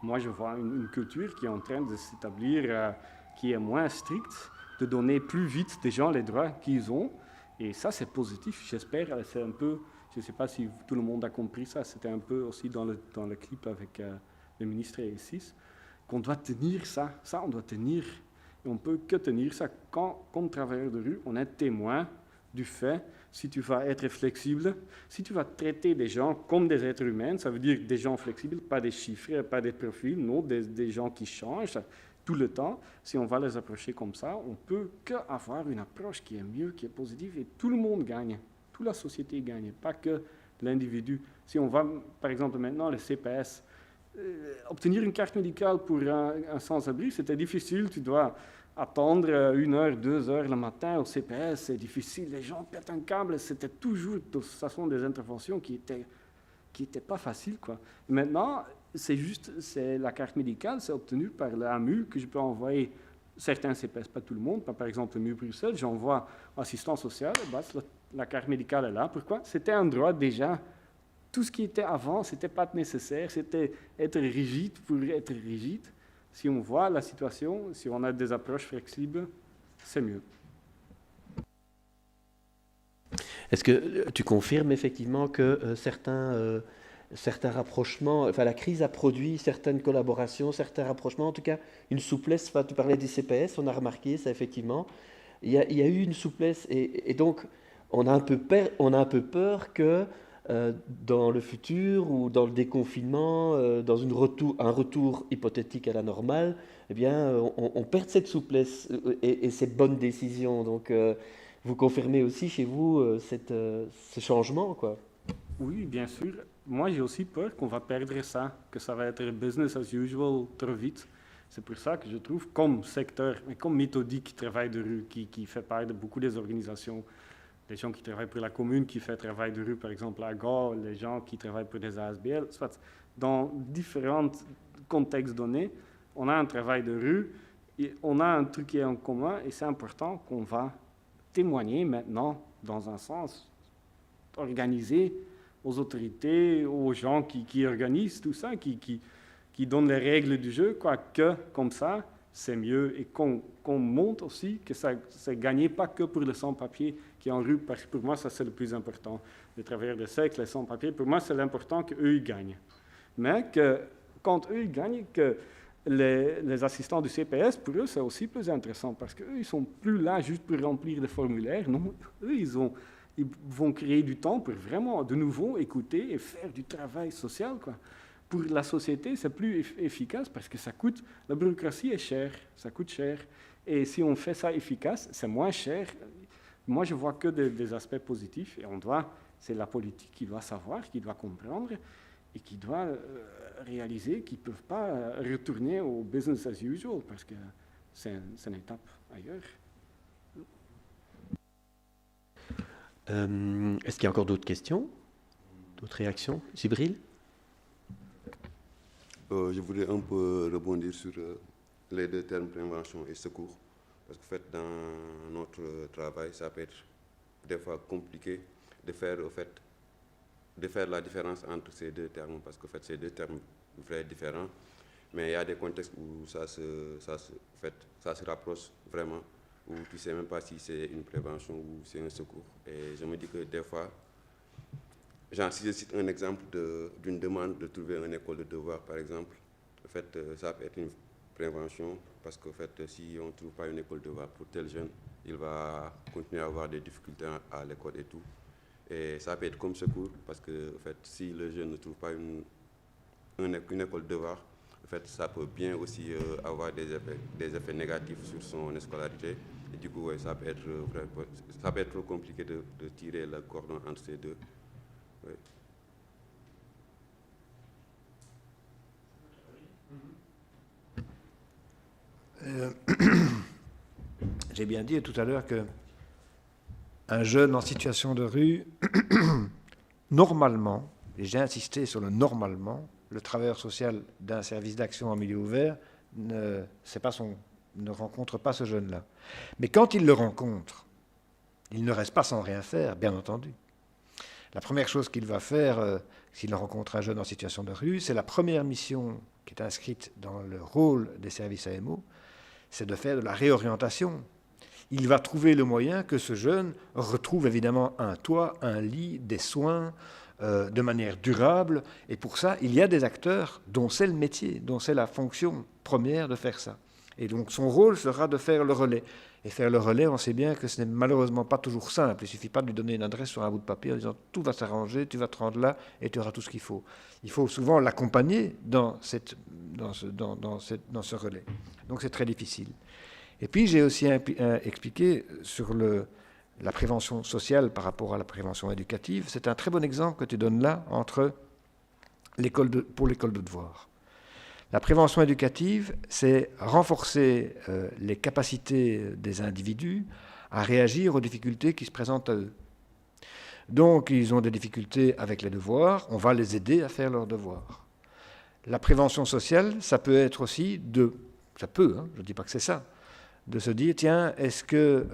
moi je vois une culture qui est en train de s'établir, qui est moins stricte, de donner plus vite des gens les droits qu'ils ont. Et ça, c'est positif, j'espère. C'est un peu, je ne sais pas si tout le monde a compris ça, c'était un peu aussi dans le clip avec le ministre et E6, qu'on doit tenir ça. Ça, on doit tenir. Et on ne peut que tenir ça quand, comme travailleur de rue, on est témoin du fait, si tu vas être flexible, si tu vas traiter des gens comme des êtres humains, ça veut dire des gens flexibles, pas des chiffres, pas des profils, non, des gens qui changent tout le temps. Si on va les approcher comme ça, on ne peut qu'avoir une approche qui est mieux, qui est positive, et tout le monde gagne. Toute la société gagne, pas que l'individu. Si on va, par exemple, maintenant, les CPS, obtenir une carte médicale pour un sans-abri, c'était difficile. Tu dois attendre 1 heure, 2 heures le matin au CPS, c'est difficile. Les gens pètent un câble. C'était toujours, de toute façon, des interventions qui étaient pas faciles, quoi. Et maintenant, c'est la carte médicale, c'est obtenu par l'AMU que je peux envoyer certains CPS, pas tout le monde. Par exemple, le MU Bruxelles, j'envoie assistant social, la carte médicale est là. Pourquoi? C'était un droit déjà. Tout ce qui était avant, ce n'était pas nécessaire, c'était être rigide pour être rigide. Si on voit la situation, si on a des approches flexibles, c'est mieux. Est-ce que tu confirmes effectivement que certains rapprochements, enfin la crise a produit certaines collaborations, certains rapprochements, en tout cas une souplesse, enfin, tu parlais des CPS, on a remarqué ça effectivement, il y a eu une souplesse et donc on a un peu peur que dans le futur ou dans le déconfinement, dans un retour hypothétique à la normale, eh bien, on perd cette souplesse et cette bonne décision. Donc, vous confirmez aussi chez vous ce changement, quoi. Oui, bien sûr. Moi, j'ai aussi peur qu'on va perdre ça, que ça va être business as usual trop vite. C'est pour ça que je trouve, comme secteur, mais comme méthodique travail de rue, qui fait part de beaucoup des organisations, les gens qui travaillent pour la commune, qui font travail de rue, par exemple, à Gand, les gens qui travaillent pour des ASBL, soit dans différents contextes donnés, on a un travail de rue, et on a un truc qui est en commun, et c'est important qu'on va témoigner maintenant, dans un sens organisé, aux autorités, aux gens qui organisent tout ça, qui donnent les règles du jeu, quoi, que comme ça, c'est mieux, et qu'on montre aussi que ça c'est gagné pas que pour les sans-papiers qui est en rue, parce que pour moi, ça c'est le plus important. Les travailleurs de sexe, les sans-papiers, pour moi, c'est l'important qu'eux, ils gagnent. Mais que quand eux, ils gagnent, que les assistants du CPS, pour eux, c'est aussi plus intéressant, parce qu'eux, ils ne sont plus là juste pour remplir des formulaires, non. Eux, ils vont créer du temps pour vraiment, de nouveau, écouter et faire du travail social, quoi. Pour la société, c'est plus efficace parce que ça coûte, la bureaucratie est chère, ça coûte cher. Et si on fait ça efficace, c'est moins cher. Moi, je vois que des aspects positifs et c'est la politique qui doit savoir, qui doit comprendre et qui doit réaliser qu'ils ne peuvent pas retourner au business as usual parce que c'est une étape ailleurs. Est-ce qu'il y a encore d'autres questions? D'autres réactions? Djibril? Je voudrais un peu rebondir sur les deux termes prévention et secours. Parce qu'en fait, dans notre travail, ça peut être des fois compliqué de faire la différence entre ces deux termes. Parce qu'en fait, c'est deux termes très différents. Mais il y a des contextes où ça se rapproche vraiment, où tu ne sais même pas si c'est une prévention ou c'est un secours. Et je me dis que des fois, si je cite un exemple d'une demande de trouver une école de devoir, par exemple, en fait, ça peut être prévention, parce qu'en fait, si on ne trouve pas une école de devoir pour tel jeune, il va continuer à avoir des difficultés à l'école et tout. Et ça peut être comme secours, parce que en fait, si le jeune ne trouve pas une école de devoir, en fait, ça peut bien aussi avoir des effets négatifs sur son scolarité. Et du coup, ouais, ça peut être trop compliqué de tirer le cordon entre ces deux. Ouais. J'ai bien dit tout à l'heure que un jeune en situation de rue, normalement, et j'ai insisté sur le normalement, le travailleur social d'un service d'action en milieu ouvert ne rencontre pas ce jeune-là. Mais quand il le rencontre, il ne reste pas sans rien faire, bien entendu. La première chose qu'il va faire, s'il rencontre un jeune en situation de rue, c'est la première mission qui est inscrite dans le rôle des services AMO, c'est de faire de la réorientation. Il va trouver le moyen que ce jeune retrouve évidemment un toit, un lit, des soins, de manière durable. Et pour ça, il y a des acteurs dont c'est le métier, dont c'est la fonction première de faire ça. Et donc son rôle sera de faire le relais. Et faire le relais, on sait bien que ce n'est malheureusement pas toujours simple. Il ne suffit pas de lui donner une adresse sur un bout de papier en disant « tout va s'arranger, tu vas te rendre là et tu auras tout ce qu'il faut ». Il faut souvent l'accompagner dans ce relais. Donc c'est très difficile. Et puis j'ai aussi expliqué sur la prévention sociale par rapport à la prévention éducative. C'est un très bon exemple que tu donnes là pour l'école de devoir. La prévention éducative, c'est renforcer les capacités des individus à réagir aux difficultés qui se présentent à eux. Donc, ils ont des difficultés avec les devoirs, on va les aider à faire leurs devoirs. La prévention sociale, ça peut être aussi je ne dis pas que c'est ça, de se dire, tiens, est-ce que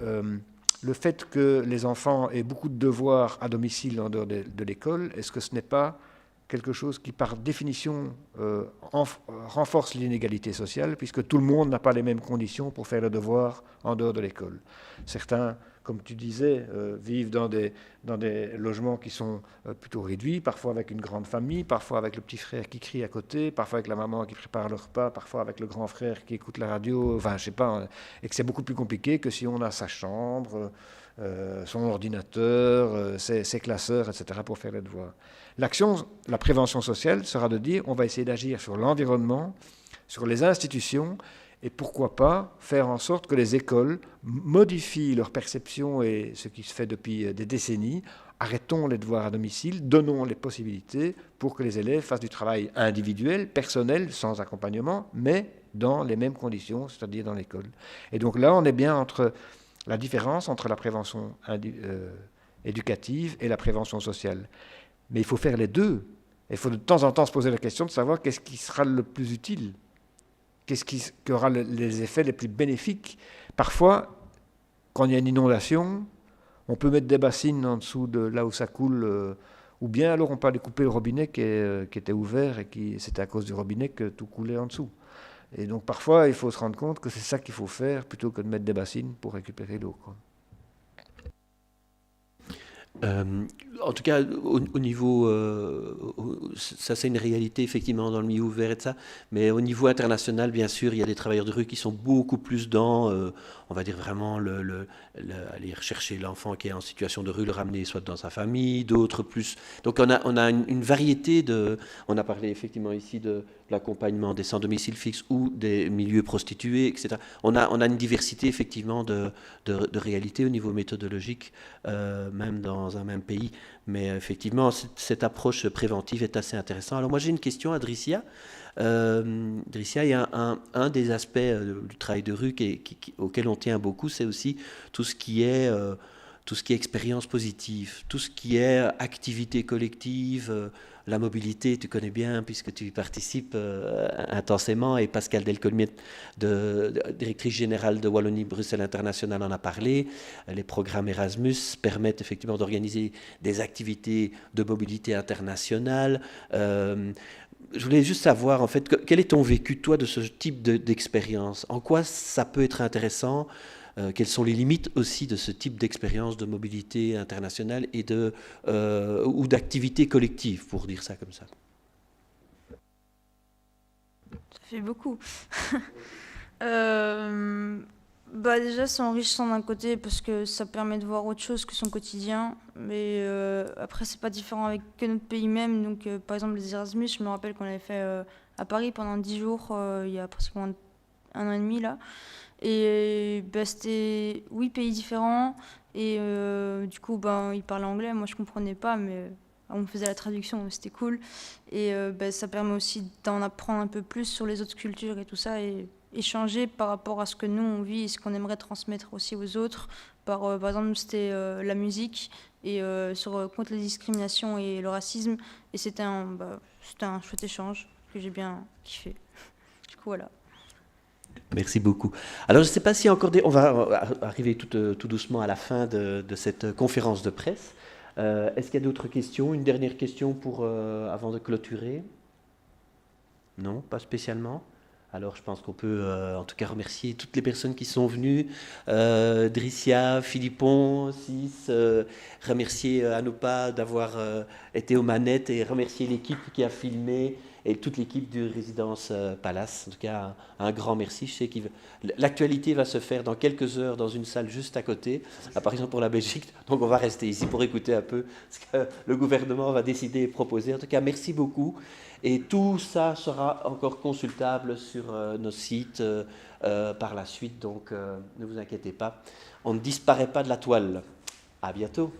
le fait que les enfants aient beaucoup de devoirs à domicile en dehors de l'école, est-ce que ce n'est pas quelque chose qui, par définition, renforce l'inégalité sociale, puisque tout le monde n'a pas les mêmes conditions pour faire le devoir en dehors de l'école. Certains, comme tu disais, vivent dans des logements qui sont plutôt réduits, parfois avec une grande famille, parfois avec le petit frère qui crie à côté, parfois avec la maman qui prépare le repas, parfois avec le grand frère qui écoute la radio, enfin, je sais pas, et que c'est beaucoup plus compliqué que si on a sa chambre, son ordinateur, ses classeurs, etc., pour faire les devoirs. La prévention sociale sera de dire on va essayer d'agir sur l'environnement, sur les institutions, et pourquoi pas faire en sorte que les écoles modifient leur perception et ce qui se fait depuis des décennies. Arrêtons les devoirs à domicile, donnons les possibilités pour que les élèves fassent du travail individuel, personnel, sans accompagnement, mais dans les mêmes conditions, c'est-à-dire dans l'école. Et donc là, on est bien entre la différence entre la prévention éducative et la prévention sociale. Mais il faut faire les deux. Il faut de temps en temps se poser la question de savoir qu'est-ce qui sera le plus utile, qu'est-ce qui aura les effets les plus bénéfiques. Parfois, quand il y a une inondation, on peut mettre des bassines en dessous de là où ça coule, ou bien alors on peut aller couper le robinet qui était ouvert et c'était à cause du robinet que tout coulait en dessous. Et donc parfois, il faut se rendre compte que c'est ça qu'il faut faire plutôt que de mettre des bassines pour récupérer l'eau, quoi. En tout cas, au niveau, ça c'est une réalité effectivement dans le milieu ouvert et de ça, mais au niveau international, bien sûr, il y a des travailleurs de rue qui sont beaucoup plus dans, on va dire vraiment, aller rechercher l'enfant qui est en situation de rue, le ramener soit dans sa famille, d'autres plus. Donc on a une variété on a parlé effectivement ici de l'accompagnement des sans domicile fixe ou des milieux prostitués, etc. On a une diversité effectivement de réalités au niveau méthodologique, même dans un même pays. Mais effectivement, cette approche préventive est assez intéressante. Alors moi, j'ai une question à Dricia. Dricia, il y a un des aspects du travail de rue auquel on tient beaucoup, c'est aussi tout ce qui est expérience positive, tout ce qui est activité collective, la mobilité, tu connais bien puisque tu y participes intensément, et Pascal Delcolmier, directrice générale de Wallonie-Bruxelles International, en a parlé. Les programmes Erasmus permettent effectivement d'organiser des activités de mobilité internationale. Je voulais juste savoir, en fait, quel est ton vécu, toi, de ce type d'expérience? En quoi ça peut être intéressant? Quelles sont les limites aussi de ce type d'expérience de mobilité internationale et ou d'activité collective, pour dire ça comme ça? fait beaucoup. Déjà, c'est enrichissant d'un côté parce que ça permet de voir autre chose que son quotidien. Mais après, c'est pas différent avec que notre pays même. Donc, par exemple, les Erasmus, je me rappelle qu'on l'avait fait à Paris pendant 10 jours, il y a pratiquement 1 an et demi là. Et c'était 8 pays différents. Et du coup, ils parlaient anglais. Moi, je comprenais pas, mais on faisait la traduction, c'était cool. Et ça permet aussi d'en apprendre un peu plus sur les autres cultures et tout ça. Et échanger par rapport à ce que nous on vit et ce qu'on aimerait transmettre aussi aux autres. Par exemple, c'était la musique et contre les discriminations et le racisme. Et c'était un chouette échange que j'ai bien kiffé. Du coup, voilà. Merci beaucoup. Alors, je ne sais pas s'il y a encore On va arriver tout doucement à la fin de cette conférence de presse. Est-ce qu'il y a d'autres questions? Une dernière question avant de clôturer? Non, pas spécialement. Alors, je pense qu'on peut en tout cas remercier toutes les personnes qui sont venues, Dricia, Philippon, Cis, remercier Anopa d'avoir été aux manettes et remercier l'équipe qui a filmé et toute l'équipe du Résidence Palace. En tout cas, un grand merci. Je sais que l'actualité va se faire dans quelques heures dans une salle juste à côté, par exemple pour la Belgique. Donc, on va rester ici pour écouter un peu ce que le gouvernement va décider et proposer. En tout cas, merci beaucoup. Et tout ça sera encore consultable sur nos sites par la suite, donc ne vous inquiétez pas, on ne disparaît pas de la toile. À bientôt.